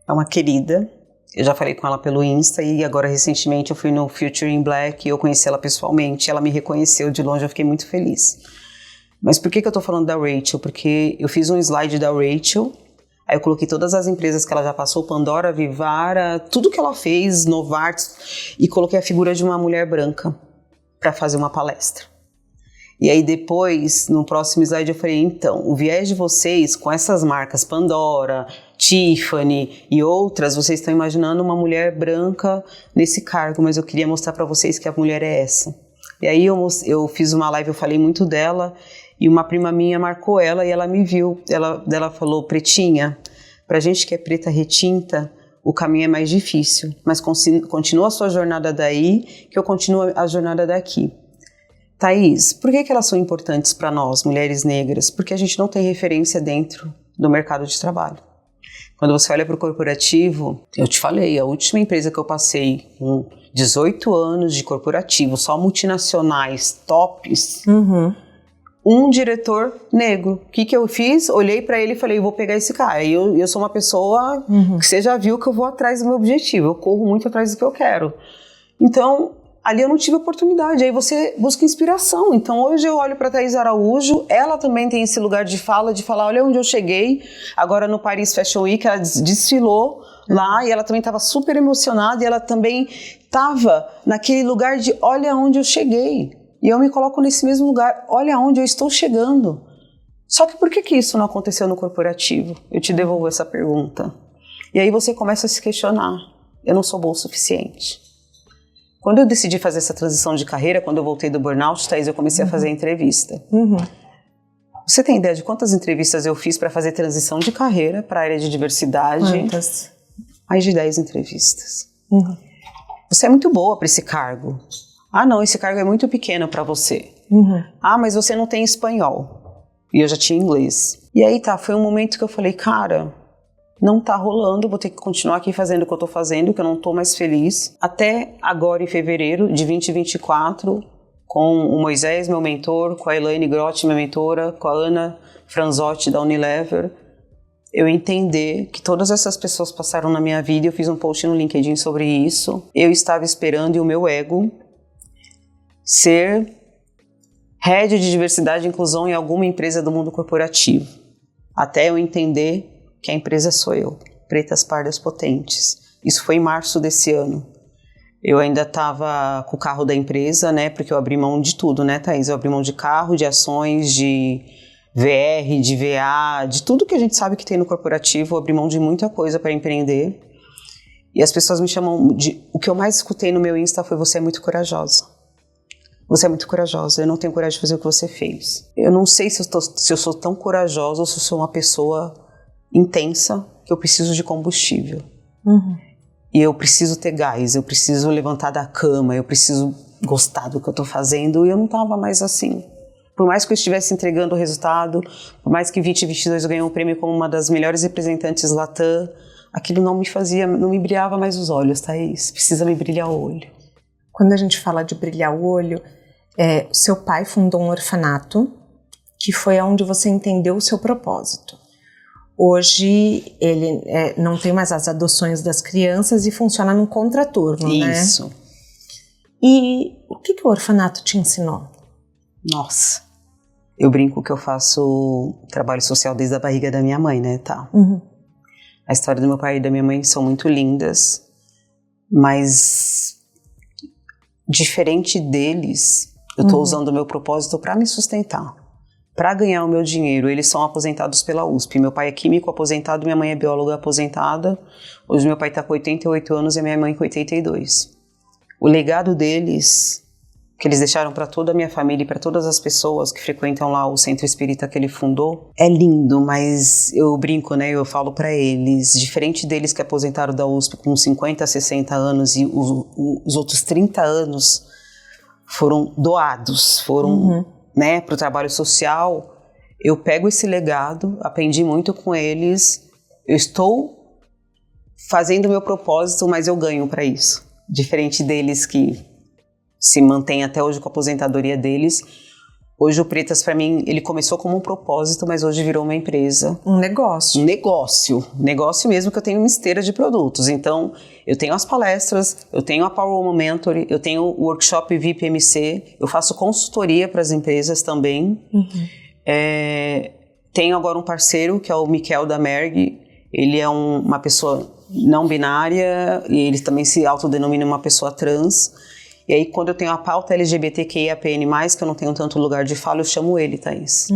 uma querida. Eu já falei com ela pelo Insta e agora recentemente eu fui no Future in Black e eu conheci ela pessoalmente. Ela me reconheceu de longe, eu fiquei muito feliz. Mas por que eu tô falando da Rachel? Porque eu fiz um slide da Rachel, aí eu coloquei todas as empresas que ela já passou, Pandora, Vivara, tudo que ela fez, Novartis, e coloquei a figura de uma mulher branca para fazer uma palestra. E aí depois, no próximo slide, eu falei, então, o viés de vocês com essas marcas Pandora, Tiffany e outras, vocês estão imaginando uma mulher branca nesse cargo, mas eu queria mostrar para vocês que a mulher é essa. E aí eu fiz uma live, eu falei muito dela, e uma prima minha marcou ela e ela me viu. Ela falou, pretinha, pra gente que é preta retinta, o caminho é mais difícil, mas continua a sua jornada daí, que eu continuo a jornada daqui. Thaís, por que elas são importantes para nós, mulheres negras? Porque a gente não tem referência dentro do mercado de trabalho. Quando você olha para o corporativo, eu te falei, a última empresa que eu passei com 18 anos de corporativo, só multinacionais, tops, um diretor negro. O que eu fiz? Olhei para ele e falei, vou pegar esse cara. E eu sou uma pessoa que você já viu que eu vou atrás do meu objetivo, eu corro muito atrás do que eu quero. Então, ali eu não tive oportunidade, aí você busca inspiração. Então hoje eu olho para Thaís Araújo, ela também tem esse lugar de falar, olha onde eu cheguei, agora no Paris Fashion Week, ela desfilou lá e ela também estava super emocionada e ela também estava naquele lugar de olha onde eu cheguei. E eu me coloco nesse mesmo lugar, olha onde eu estou chegando. Só que por que isso não aconteceu no corporativo? Eu te devolvo essa pergunta. E aí você começa a se questionar, eu não sou boa o suficiente. Quando eu decidi fazer essa transição de carreira, quando eu voltei do burnout, Thaís, eu comecei a fazer entrevista. Você tem ideia de quantas entrevistas eu fiz para fazer transição de carreira para a área de diversidade? Quantas? Mais de 10 entrevistas. Você é muito boa para esse cargo. Ah, não, esse cargo é muito pequeno para você. Ah, mas você não tem espanhol. E eu já tinha inglês. E aí foi um momento que eu falei, cara, não tá rolando, vou ter que continuar aqui fazendo o que eu tô fazendo, que eu não tô mais feliz. Até agora, em fevereiro de 2024, com o Moisés, meu mentor, com a Elaine Grotti, minha mentora, com a Ana Franzotti, da Unilever, eu entender que todas essas pessoas passaram na minha vida. Eu fiz um post no LinkedIn sobre isso. Eu estava esperando, e o meu ego, ser head de diversidade e inclusão em alguma empresa do mundo corporativo. Até eu entender que a empresa sou eu, Pretas Pardas Potentes. Isso foi em março desse ano. Eu ainda estava com o carro da empresa, né? Porque eu abri mão de tudo, né, Thaís? Eu abri mão de carro, de ações, de VR, de VA, de tudo que a gente sabe que tem no corporativo. Eu abri mão de muita coisa para empreender. E as pessoas me chamam de... O que eu mais escutei no meu Insta foi: você é muito corajosa. Você é muito corajosa, eu não tenho coragem de fazer o que você fez. Eu não sei se eu sou tão corajosa ou se eu sou uma pessoa intensa que eu preciso de combustível. E eu preciso ter gás, eu preciso levantar da cama, eu preciso gostar do que eu estou fazendo, e eu não estava mais assim. Por mais que eu estivesse entregando o resultado, por mais que em 2022 eu ganhei um prêmio como uma das melhores representantes Latam, aquilo não me brilhava mais os olhos, Thaís. Precisa me brilhar o olho. Quando a gente fala de brilhar o olho, seu pai fundou um orfanato, que foi onde você entendeu o seu propósito. Hoje ele não tem mais as adoções das crianças e funciona num contraturno, né? Isso. E o que o orfanato te ensinou? Nossa, eu brinco que eu faço trabalho social desde a barriga da minha mãe, né, tá? A história do meu pai e da minha mãe são muito lindas, mas diferente deles, eu tô usando o meu propósito para me sustentar, para ganhar o meu dinheiro. Eles são aposentados pela USP. Meu pai é químico aposentado, minha mãe é bióloga aposentada. Hoje meu pai tá com 88 anos e a minha mãe com 82. O legado deles, que eles deixaram para toda a minha família e para todas as pessoas que frequentam lá o centro espírita que ele fundou, é lindo, mas eu brinco, né? Eu falo para eles, diferente deles que aposentaram da USP com 50, 60 anos e os outros 30 anos foram doados, foram, né, para o trabalho social. Eu pego esse legado, aprendi muito com eles, eu estou fazendo o meu propósito, mas eu ganho para isso. Diferente deles que se mantém até hoje com a aposentadoria deles. Hoje o Pretas, para mim, ele começou como um propósito, mas hoje virou uma empresa. Um negócio. Um negócio mesmo, que eu tenho uma esteira de produtos. Então, eu tenho as palestras, eu tenho a Power Woman Mentor, eu tenho o workshop VIP MC, eu faço consultoria para as empresas também. Tenho agora um parceiro, que é o Miquel da Merg. Ele é uma pessoa não binária e ele também se autodenomina uma pessoa trans. E aí, quando eu tenho a pauta LGBTQIAPN+, que eu não tenho tanto lugar de fala, eu chamo ele, Thaís.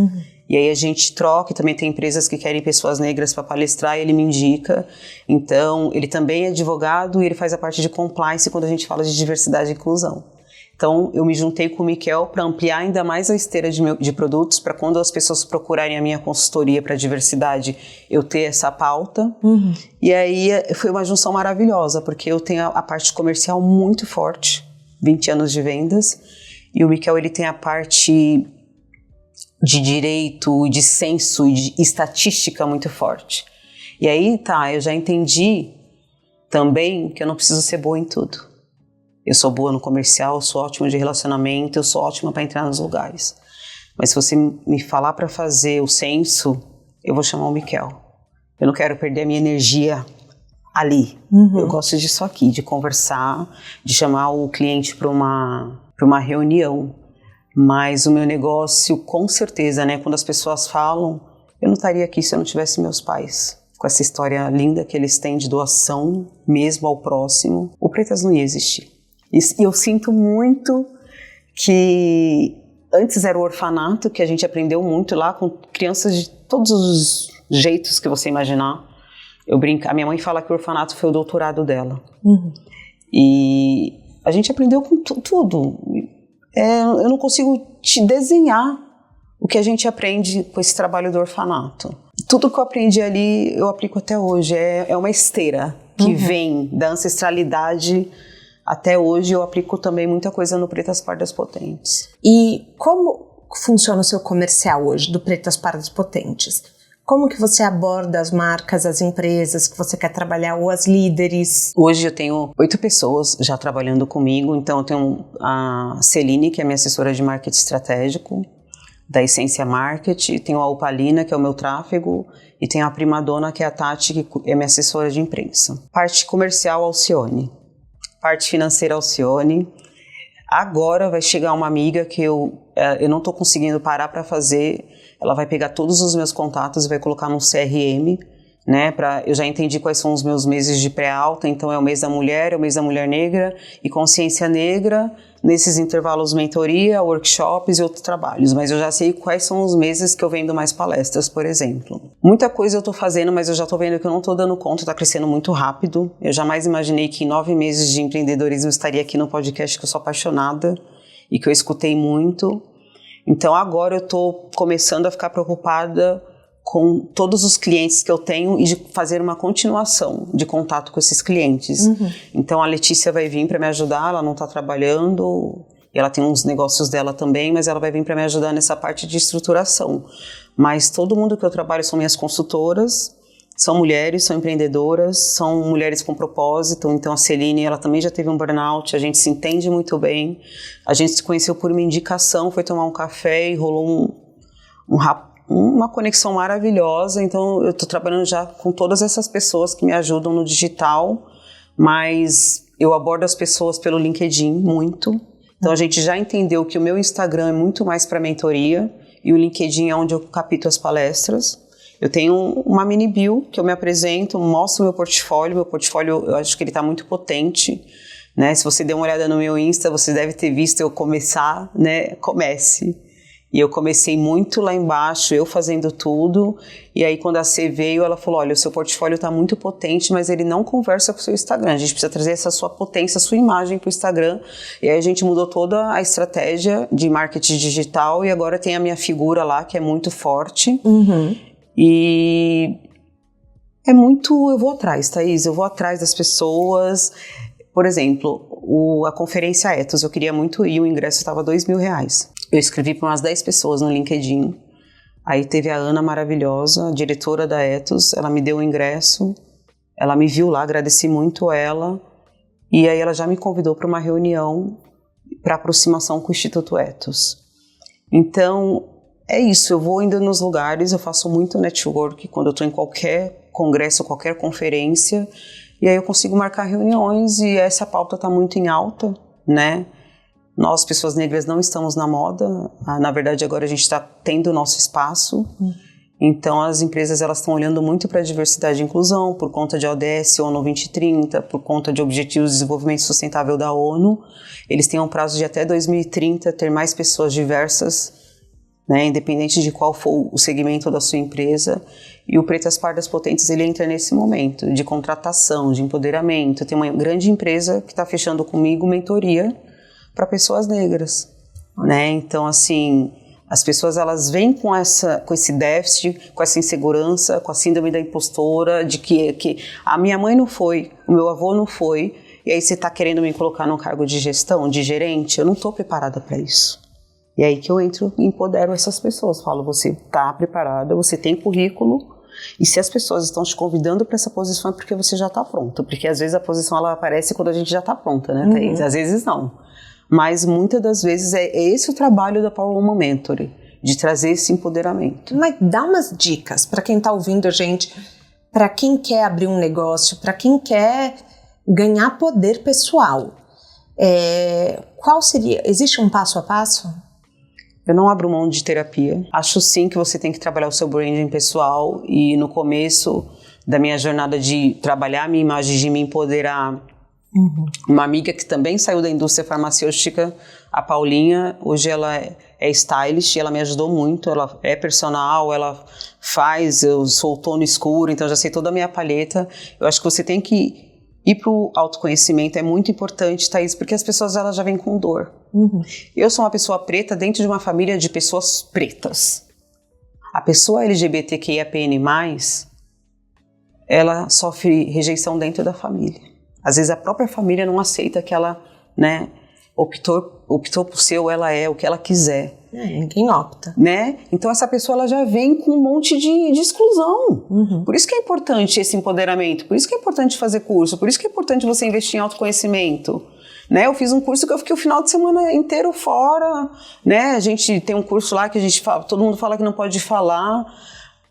E aí a gente troca, e também tem empresas que querem pessoas negras para palestrar, e ele me indica. Então, ele também é advogado e ele faz a parte de compliance quando a gente fala de diversidade e inclusão. Então, eu me juntei com o Miquel para ampliar ainda mais a esteira de produtos, para quando as pessoas procurarem a minha consultoria para diversidade, eu ter essa pauta. E aí, foi uma junção maravilhosa, porque eu tenho a parte comercial muito forte, 20 anos de vendas, e o Miquel, ele tem a parte de direito, de censo e de estatística muito forte. E aí, eu já entendi também que eu não preciso ser boa em tudo. Eu sou boa no comercial, eu sou ótima de relacionamento, eu sou ótima para entrar nos lugares. Mas se você me falar para fazer o censo, eu vou chamar o Miquel. Eu não quero perder a minha energia ali. Eu gosto disso aqui, de conversar, de chamar o cliente para uma reunião. Mas o meu negócio, com certeza, né, quando as pessoas falam, eu não estaria aqui se eu não tivesse meus pais. Com essa história linda que eles têm de doação, mesmo ao próximo, o Pretas não ia existir. E eu sinto muito que antes era o orfanato, que a gente aprendeu muito lá, com crianças de todos os jeitos que você imaginar. Eu brinco, a minha mãe fala que o orfanato foi o doutorado dela. E a gente aprendeu com tudo. Eu não consigo te desenhar o que a gente aprende com esse trabalho do orfanato. Tudo que eu aprendi ali, eu aplico até hoje. É uma esteira que vem da ancestralidade até hoje. Eu aplico também muita coisa no Pretas Pardas Potentes. E como funciona o seu comercial hoje, do Pretas Pardas Potentes? Como que você aborda as marcas, as empresas que você quer trabalhar, ou as líderes? Hoje eu tenho 8 pessoas já trabalhando comigo. Então eu tenho a Celine, que é minha assessora de marketing estratégico, da Essência Market. Tenho a Opalina, que é o meu tráfego. E tenho a Primadona, que é a Tati, que é minha assessora de imprensa. Parte comercial, Alcione. Parte financeira, Alcione. Agora vai chegar uma amiga que eu não estou conseguindo parar para fazer. Ela vai pegar todos os meus contatos e vai colocar num CRM. né? Eu já entendi quais são os meus meses de pré-alta, então é o mês da mulher, é o mês da mulher negra e consciência negra. Nesses intervalos, mentoria, workshops e outros trabalhos, mas eu já sei quais são os meses que eu vendo mais palestras, por exemplo. Muita coisa eu tô fazendo, mas eu já tô vendo que eu não tô dando conta, tá crescendo muito rápido. Eu jamais imaginei que em 9 meses de empreendedorismo eu estaria aqui no podcast, que eu sou apaixonada e que eu escutei muito. Então agora eu tô começando a ficar preocupada com todos os clientes que eu tenho e de fazer uma continuação de contato com esses clientes. Então a Letícia vai vir para me ajudar, ela não está trabalhando, ela tem uns negócios dela também, mas ela vai vir para me ajudar nessa parte de estruturação. Mas todo mundo que eu trabalho são minhas consultoras, são mulheres, são empreendedoras, são mulheres com propósito. Então a Celine, ela também já teve um burnout, a gente se entende muito bem, a gente se conheceu por uma indicação, foi tomar um café e rolou uma conexão maravilhosa. Então eu estou trabalhando já com todas essas pessoas que me ajudam no digital, mas eu abordo as pessoas pelo LinkedIn muito. Então a gente já entendeu que o meu Instagram é muito mais para mentoria e o LinkedIn é onde eu capto as palestras. Eu tenho uma mini bio que eu me apresento, mostro meu portfólio eu acho que ele está muito potente, né? Se você der uma olhada no meu Insta, você deve ter visto eu começar, né? Comece. E eu comecei muito lá embaixo, eu fazendo tudo, e aí quando a C veio, ela falou, olha, o seu portfólio está muito potente, mas ele não conversa com o seu Instagram, a gente precisa trazer essa sua potência, a sua imagem para o Instagram, e aí a gente mudou toda a estratégia de marketing digital, e agora tem a minha figura lá, que é muito forte, e é muito, eu vou atrás, Thaís, eu vou atrás das pessoas. Por exemplo, a conferência Ethos, eu queria muito ir, o ingresso estava R$2.000. Eu escrevi para umas 10 pessoas no LinkedIn, aí teve a Ana maravilhosa, a diretora da Ethos, ela me deu o ingresso, ela me viu lá, agradeci muito ela, e aí ela já me convidou para uma reunião para aproximação com o Instituto Ethos. Então, é isso, eu vou indo nos lugares, eu faço muito network quando eu estou em qualquer congresso, qualquer conferência, e aí eu consigo marcar reuniões e essa pauta está muito em alta, né? Nós, pessoas negras, não estamos na moda. Na verdade, agora a gente está tendo o nosso espaço. Então, as empresas elas estão olhando muito para a diversidade e inclusão por conta de ODS, ONU 2030, por conta de Objetivos de Desenvolvimento Sustentável da ONU. Eles têm um prazo de até 2030 ter mais pessoas diversas, né, independente de qual for o segmento da sua empresa. E o Pretas Pardas Potentes, ele entra nesse momento de contratação, de empoderamento. Tem uma grande empresa que está fechando comigo mentoria para pessoas negras, né? Então, assim, as pessoas elas vêm com esse déficit, com essa insegurança, com a síndrome da impostora, de que a minha mãe não foi, o meu avô não foi, e aí você está querendo me colocar num cargo de gestão, de gerente, eu não estou preparada para isso. E aí que eu entro e empodero essas pessoas, falo, você está preparada, você tem currículo, e se as pessoas estão te convidando para essa posição é porque você já está pronta, porque às vezes a posição ela aparece quando a gente já está pronta, né, Thaís? Às vezes não. Mas muitas das vezes é esse o trabalho da Power Woman Mentoring, de trazer esse empoderamento. Mas dá umas dicas para quem está ouvindo a gente, para quem quer abrir um negócio, para quem quer ganhar poder pessoal. Qual seria? Existe um passo a passo? Eu não abro mão de terapia. Acho sim que você tem que trabalhar o seu branding pessoal e no começo da minha jornada de trabalhar a minha imagem, de me empoderar, uma amiga que também saiu da indústria farmacêutica, a Paulinha, hoje ela é stylist, ela me ajudou muito, ela é personal, ela faz, eu sou outono escuro, então eu já sei toda a minha palheta. Eu acho que você tem que ir para o autoconhecimento, é muito importante, Thaís, porque as pessoas elas já vêm com dor. Eu sou uma pessoa preta dentro de uma família de pessoas pretas. A pessoa LGBTQIAPN+, ela sofre rejeição dentro da família. Às vezes a própria família não aceita que ela, né, optou por ser ou ela é o que ela quiser. Ninguém opta. Né? Então essa pessoa ela já vem com um monte de exclusão. Por isso que é importante esse empoderamento, por isso que é importante fazer curso, por isso que é importante você investir em autoconhecimento. Né? Eu fiz um curso que eu fiquei o final de semana inteiro fora. Né? A gente tem um curso lá que a gente fala, todo mundo fala que não pode falar.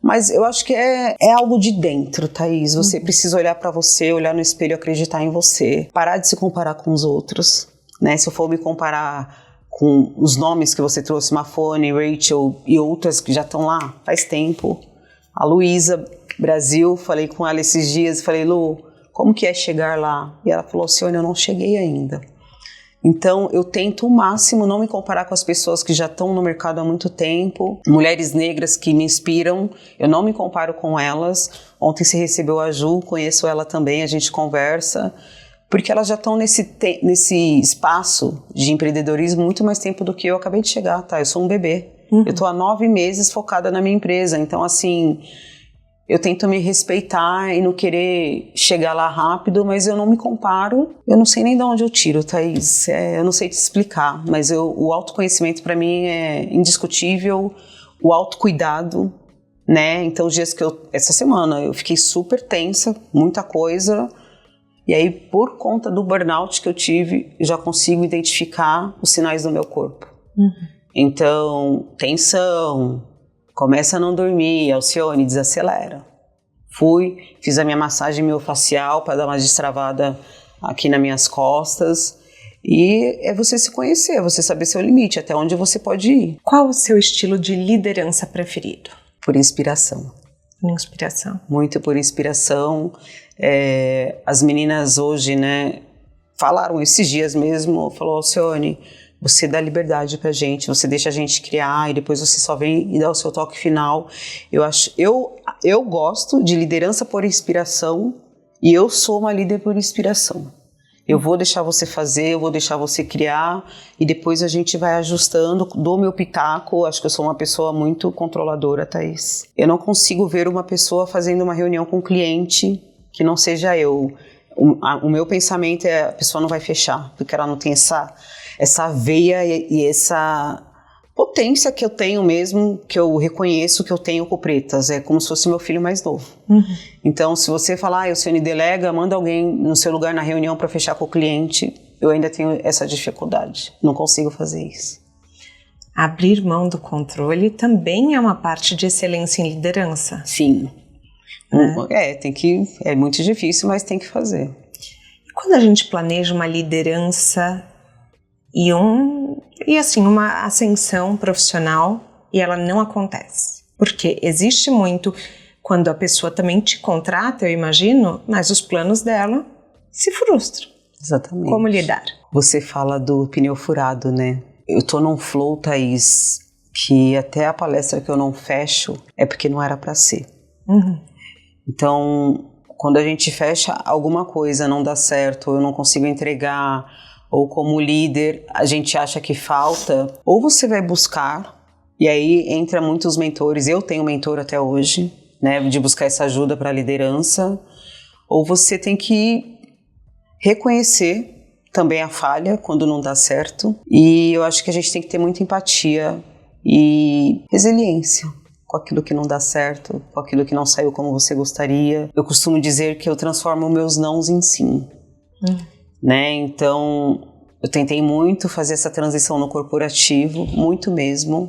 Mas eu acho que é algo de dentro, Thaís. Você precisa olhar para você, olhar no espelho e acreditar em você. Parar de se comparar com os outros. Né? Se eu for me comparar com os nomes que você trouxe, Mafone, Rachel e outras que já estão lá faz tempo. A Luísa, Brasil, falei com ela esses dias, falei, Lu, como que é chegar lá? E ela falou, Alcione, eu não cheguei ainda. Então, eu tento o máximo não me comparar com as pessoas que já estão no mercado há muito tempo, mulheres negras que me inspiram, eu não me comparo com elas. Ontem se recebeu a Ju, conheço ela também, a gente conversa, porque elas já estão nesse espaço de empreendedorismo muito mais tempo do que eu acabei de chegar, tá? Eu sou um bebê, eu estou há 9 meses focada na minha empresa, então assim... Eu tento me respeitar e não querer chegar lá rápido, mas eu não me comparo. Eu não sei nem de onde eu tiro, Thaís. Eu não sei te explicar, mas o autoconhecimento para mim é indiscutível. O autocuidado, né? Então, os dias que essa semana eu fiquei super tensa, muita coisa. E aí, por conta do burnout que eu tive, eu já consigo identificar os sinais do meu corpo. Então, tensão... Começa a não dormir, Alcione, desacelera. Fui, fiz a minha massagem miofascial para dar uma destravada aqui nas minhas costas. E é você se conhecer, você saber seu limite, até onde você pode ir. Qual o seu estilo de liderança preferido? Por inspiração. Inspiração. Muito por inspiração. As meninas hoje, né, falaram esses dias mesmo, falou, Alcione, você dá liberdade pra gente, você deixa a gente criar e depois você só vem e dá o seu toque final. Eu gosto de liderança por inspiração e eu sou uma líder por inspiração. Eu vou deixar você fazer, eu vou deixar você criar e depois a gente vai ajustando, dou meu pitaco. Acho que eu sou uma pessoa muito controladora, Thaís. Eu não consigo ver uma pessoa fazendo uma reunião com um cliente que não seja eu. O meu pensamento é a pessoa não vai fechar, porque ela não tem essa veia e essa potência que eu tenho mesmo, que eu reconheço que eu tenho com pretas. É como se fosse meu filho mais novo. Então, se você falar, Alcione, delega, manda alguém no seu lugar na reunião para fechar com o cliente, eu ainda tenho essa dificuldade. Não consigo fazer isso. Abrir mão do controle também é uma parte de excelência em liderança. Sim. É muito difícil, mas tem que fazer. Quando a gente planeja uma liderança e uma ascensão profissional e ela não acontece. Porque existe muito quando a pessoa também te contrata, eu imagino, mas os planos dela se frustram. Exatamente. Como lidar? Você fala do pneu furado, né? Eu tô num flow, Thaís, que até a palestra que eu não fecho é porque não era para ser. Então, quando a gente fecha alguma coisa, não dá certo, eu não consigo entregar, ou como líder a gente acha que falta, ou você vai buscar, e aí entra muitos mentores, eu tenho mentor até hoje, né, de buscar essa ajuda para a liderança, ou você tem que reconhecer também a falha quando não dá certo, e eu acho que a gente tem que ter muita empatia e resiliência com aquilo que não dá certo, com aquilo que não saiu como você gostaria. Eu costumo dizer que eu transformo meus nãos em sim. Né? Então, eu tentei muito fazer essa transição no corporativo, muito mesmo,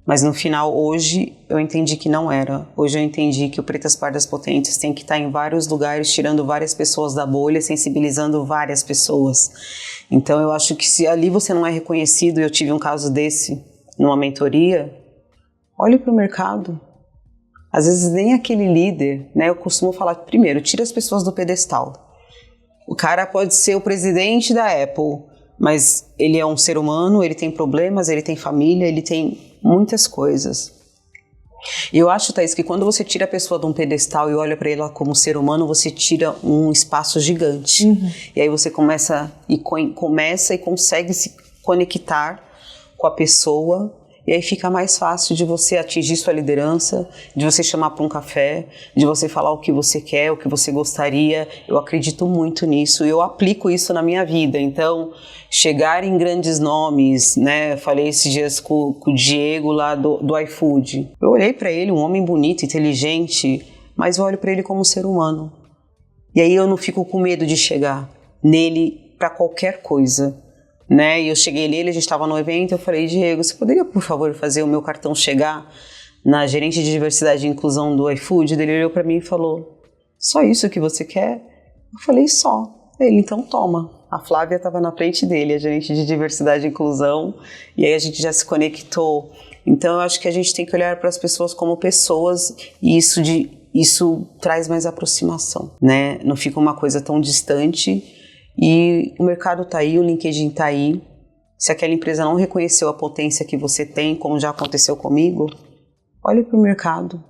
mas no final, hoje, eu entendi que não era. Hoje eu entendi que o Pretas Pardas Potentes tem que estar em vários lugares, tirando várias pessoas da bolha, sensibilizando várias pessoas. Então, eu acho que se ali você não é reconhecido, e eu tive um caso desse numa mentoria, olhe para o mercado. Às vezes nem aquele líder, né? Eu costumo falar, primeiro, tira as pessoas do pedestal. O cara pode ser o presidente da Apple, mas ele é um ser humano, ele tem problemas, ele tem família, ele tem muitas coisas. E eu acho, Thaís, que quando você tira a pessoa de um pedestal e olha para ela como ser humano, você tira um espaço gigante. E aí você começa e consegue se conectar com a pessoa. E aí fica mais fácil de você atingir sua liderança, de você chamar para um café, de você falar o que você quer, o que você gostaria. Eu acredito muito nisso e eu aplico isso na minha vida. Então, chegar em grandes nomes, né? Falei esses dias com o Diego lá do iFood. Eu olhei para ele, um homem bonito, inteligente, mas eu olho para ele como um ser humano. E aí eu não fico com medo de chegar nele para qualquer coisa. Né? E eu cheguei nele, a gente estava no evento, eu falei, Diego, você poderia, por favor, fazer o meu cartão chegar na gerente de diversidade e inclusão do iFood? Ele olhou para mim e falou, só isso que você quer? Eu falei, só. Ele, então toma. A Flávia estava na frente dele, a gerente de diversidade e inclusão, e aí a gente já se conectou. Então eu acho que a gente tem que olhar para as pessoas como pessoas, e isso de isso traz mais aproximação, né? Não fica uma coisa tão distante e o mercado tá aí, o LinkedIn tá aí. Se aquela empresa não reconheceu a potência que você tem, como já aconteceu comigo, olhe para o mercado.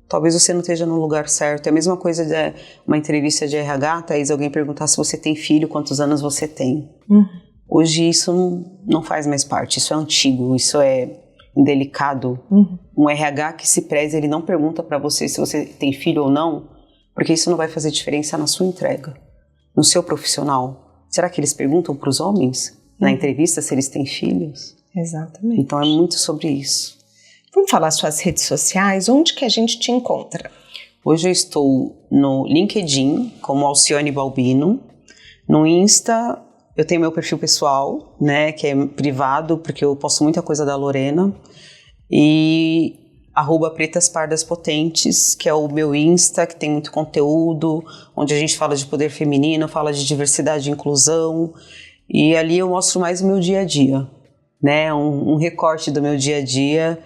Talvez você não esteja no lugar certo. É a mesma coisa de uma entrevista de RH, Thaís, alguém perguntar se você tem filho, quantos anos você tem. Hoje isso não faz mais parte, isso é antigo, isso é indelicado. Um RH que se preze, ele não pergunta para você se você tem filho ou não, porque isso não vai fazer diferença na sua entrega, no seu profissional. Será que eles perguntam para os homens na entrevista se eles têm filhos? Exatamente. Então é muito sobre isso. Vamos falar suas redes sociais, onde que a gente te encontra? Hoje eu estou no LinkedIn como Alcione Balbino, no Insta eu tenho meu perfil pessoal, né, que é privado, porque eu posto muita coisa da Lorena, e @PretasPardasPotentes, que é o meu Insta, que tem muito conteúdo, onde a gente fala de poder feminino, fala de diversidade e inclusão, e ali eu mostro mais o meu dia a dia, né, um recorte do meu dia a dia,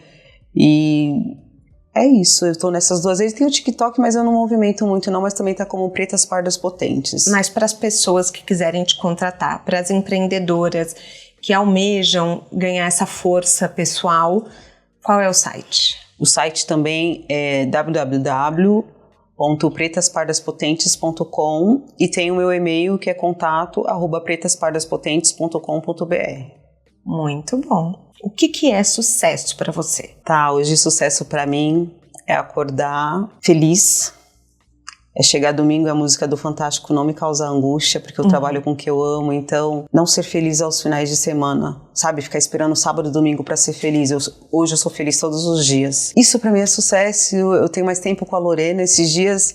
e é isso, eu estou nessas duas vezes. Tem o TikTok, mas eu não movimento muito não, mas também está como Pretas Pardas Potentes. Mas para as pessoas que quiserem te contratar, para as empreendedoras que almejam ganhar essa força pessoal, qual é o site? O site também é www.pretaspardasPotentes.com e tem o meu e-mail que é contato@pretaspardasPotentes.com.br. Muito bom. O que é sucesso para você? Tá, hoje sucesso para mim é acordar feliz, é chegar domingo e a música do Fantástico não me causa angústia, porque eu trabalho com o que eu amo, então não ser feliz aos finais de semana, sabe? Ficar esperando sábado e domingo para ser feliz. Hoje eu sou feliz todos os dias. Isso para mim é sucesso, eu tenho mais tempo com a Lorena. Esses dias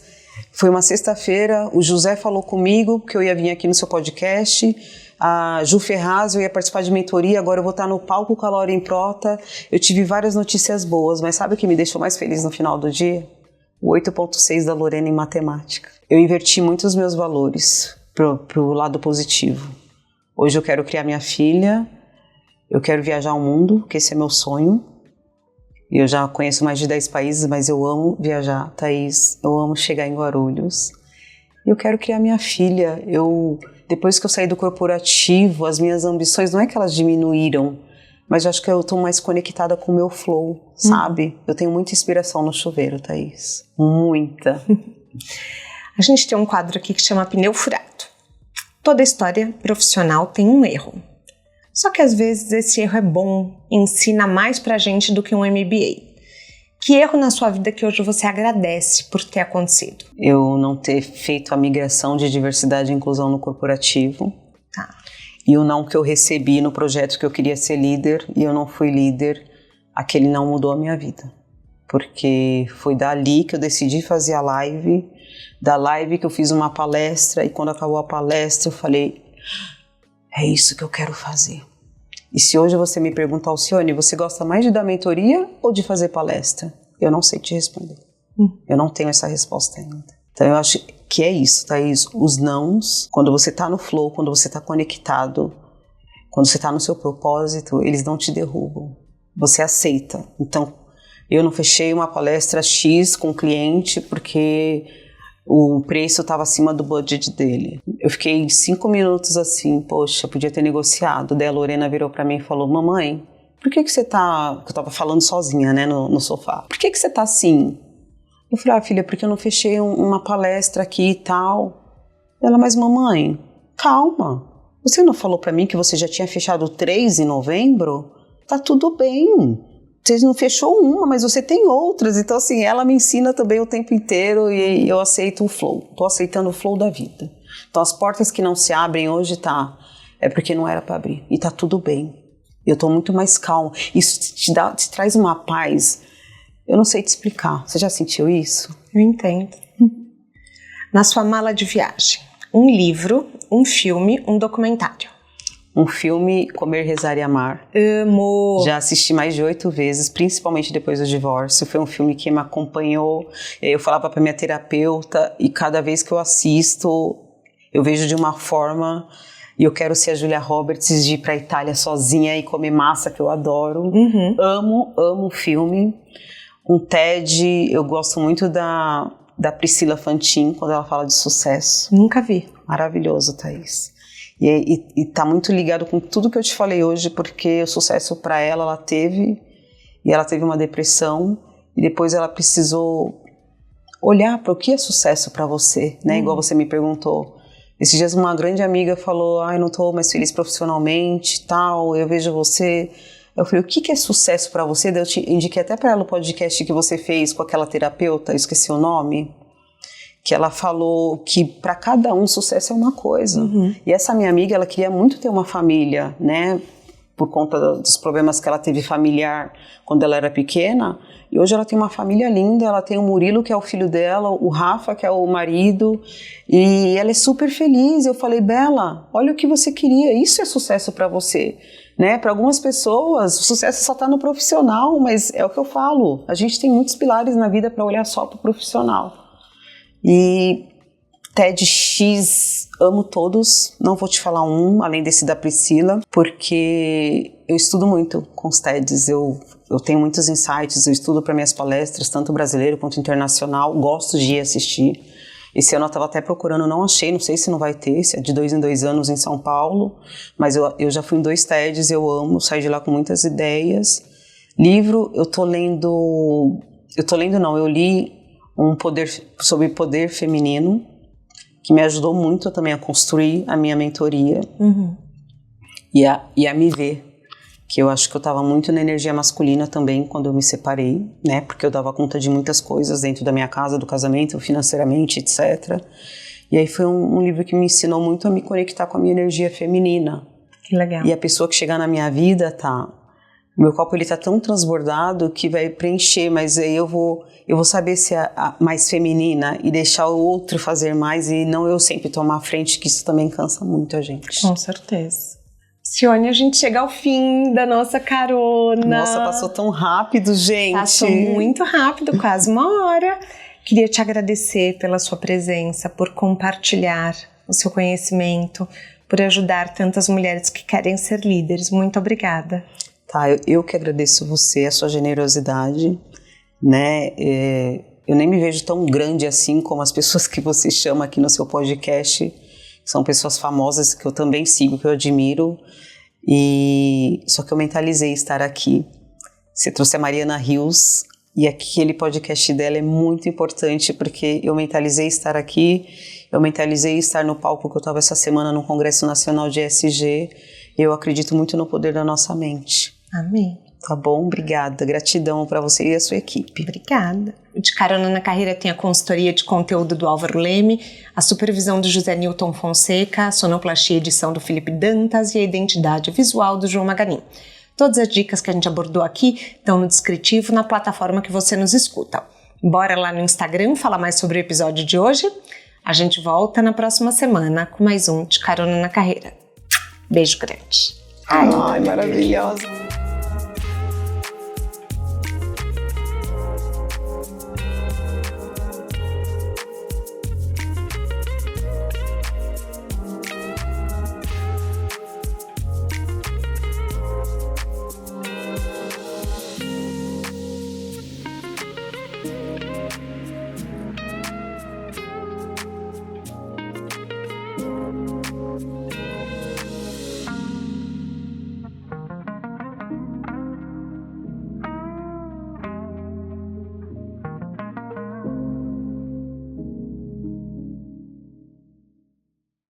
foi uma sexta-feira, o José falou comigo que eu ia vir aqui no seu podcast. A Ju Ferraz, eu ia participar de mentoria, agora eu vou estar no palco com a Lauren Prota. Eu tive várias notícias boas, mas sabe o que me deixou mais feliz no final do dia? O 8.6 da Lorena em matemática. Eu inverti muito os meus valores pro lado positivo. Hoje eu quero criar minha filha, eu quero viajar ao mundo, que esse é meu sonho. Eu já conheço mais de 10 países, mas eu amo viajar, Thaís. Eu amo chegar em Guarulhos. Eu quero criar minha filha. Depois que eu saí do corporativo, as minhas ambições, não é que elas diminuíram, mas eu acho que eu estou mais conectada com o meu flow, sabe? Eu tenho muita inspiração no chuveiro, Thaís. Muita. A gente tem um quadro aqui que chama Pneu Furado. Toda história profissional tem um erro. Só que às vezes esse erro é bom, ensina mais pra gente do que um MBA. Que erro na sua vida que hoje você agradece por ter acontecido? Eu não ter feito a migração de diversidade e inclusão no corporativo. Tá. E o não que eu recebi no projeto que eu queria ser líder e eu não fui líder, aquele não mudou a minha vida. Porque foi dali que eu decidi fazer a live, da live que eu fiz uma palestra e quando acabou a palestra eu falei, é isso que eu quero fazer. E se hoje você me perguntar, Alcione, você gosta mais de dar mentoria ou de fazer palestra? Eu não sei te responder. Eu não tenho essa resposta ainda. Então eu acho que é isso, Thaís. Os nãos, quando você tá no flow, quando você tá conectado, quando você tá no seu propósito, eles não te derrubam. Você aceita. Então, eu não fechei uma palestra X com o cliente porque o preço estava acima do budget dele. Eu fiquei 5 minutos assim, poxa, podia ter negociado. Daí a Lorena virou pra mim e falou, mamãe, por que você tá... Eu tava falando sozinha, né, no sofá. Por que você tá assim? Eu falei, filha, porque eu não fechei uma palestra aqui e tal. Ela, mas mamãe, calma. Você não falou pra mim que você já tinha fechado 3 em novembro? Tá tudo bem. Você não fechou uma, mas você tem outras. Então, assim, ela me ensina também o tempo inteiro e eu aceito o flow. Tô aceitando o flow da vida. Então, as portas que não se abrem hoje, é porque não era para abrir. E tá tudo bem. Eu tô muito mais calma. Isso te traz uma paz. Eu não sei te explicar. Você já sentiu isso? Eu entendo. Na sua mala de viagem, um livro, um filme, um documentário. Um filme, Comer, Rezar e Amar. Amo! Já assisti mais de 8 vezes, principalmente depois do divórcio. Foi um filme que me acompanhou. Eu falava para minha terapeuta e cada vez que eu assisto, eu vejo de uma forma... E eu quero ser a Julia Roberts de ir para a Itália sozinha e comer massa, que eu adoro. Amo o filme. Um TED, eu gosto muito da Priscila Fantin, quando ela fala de sucesso. Nunca vi. Maravilhoso, Thaís. E tá muito ligado com tudo que eu te falei hoje, porque o sucesso para ela teve uma depressão, e depois ela precisou olhar para o que é sucesso para você, né? Igual você me perguntou. Esses dias uma grande amiga falou, não estou mais feliz profissionalmente, tal, eu vejo você. Eu falei, o que é sucesso para você? Eu te indiquei até para ela o podcast que você fez com aquela terapeuta, eu esqueci o nome, que ela falou que para cada um sucesso é uma coisa. E essa minha amiga, ela queria muito ter uma família, né? Por conta dos problemas que ela teve familiar quando ela era pequena. E hoje ela tem uma família linda, ela tem o Murilo, que é o filho dela, o Rafa, que é o marido, e ela é super feliz. Eu falei, Bela, olha o que você queria, isso é sucesso para você, né? Para algumas pessoas, o sucesso só está no profissional, mas é o que eu falo, a gente tem muitos pilares na vida para olhar só para o profissional. E TEDx, amo todos, não vou te falar um, além desse da Priscila, porque eu estudo muito com os TEDs, eu tenho muitos insights, eu estudo para minhas palestras, tanto brasileiro quanto internacional, gosto de ir assistir. Esse ano eu estava até procurando, não achei, não sei se não vai ter, se é de 2 em 2 anos em São Paulo, mas eu já fui em 2 TEDs, eu amo, saí de lá com muitas ideias. Livro, eu li sobre poder feminino, que me ajudou muito também a construir a minha mentoria e a me ver, que eu acho que eu estava muito na energia masculina também quando eu me separei, né, porque eu dava conta de muitas coisas dentro da minha casa, do casamento, financeiramente, etc. E aí foi um livro que me ensinou muito a me conectar com a minha energia feminina. Que legal. E a pessoa que chegar na minha vida, meu copo ele tá tão transbordado que vai preencher, mas aí eu vou saber ser a mais feminina e deixar o outro fazer mais e não eu sempre tomar a frente, que isso também cansa muito a gente. Com certeza. Sione, a gente chega ao fim da nossa carona. Nossa, passou tão rápido, gente. Passou muito rápido, quase 1 hora. Queria te agradecer pela sua presença, por compartilhar o seu conhecimento, por ajudar tantas mulheres que querem ser líderes. Muito obrigada. Eu que agradeço você, a sua generosidade, né? Eu nem me vejo tão grande assim como as pessoas que você chama aqui no seu podcast. São pessoas famosas que eu também sigo, que eu admiro. Só que eu mentalizei estar aqui. Você trouxe a Mariana Rios e aquele podcast dela é muito importante porque eu mentalizei estar aqui, eu mentalizei estar no palco que eu estava essa semana no Congresso Nacional de ESG. Eu acredito muito no poder da nossa mente. Amém. Tá bom? Obrigada. Gratidão para você e a sua equipe. Obrigada. O De Carona na Carreira tem a consultoria de conteúdo do Álvaro Leme, a supervisão do José Newton Fonseca, a sonoplastia e edição do Felipe Dantas e a identidade visual do João Maganin. Todas as dicas que a gente abordou aqui estão no descritivo na plataforma que você nos escuta. Bora lá no Instagram falar mais sobre o episódio de hoje? A gente volta na próxima semana com mais um De Carona na Carreira. Beijo grande. Ai, maravilhosa.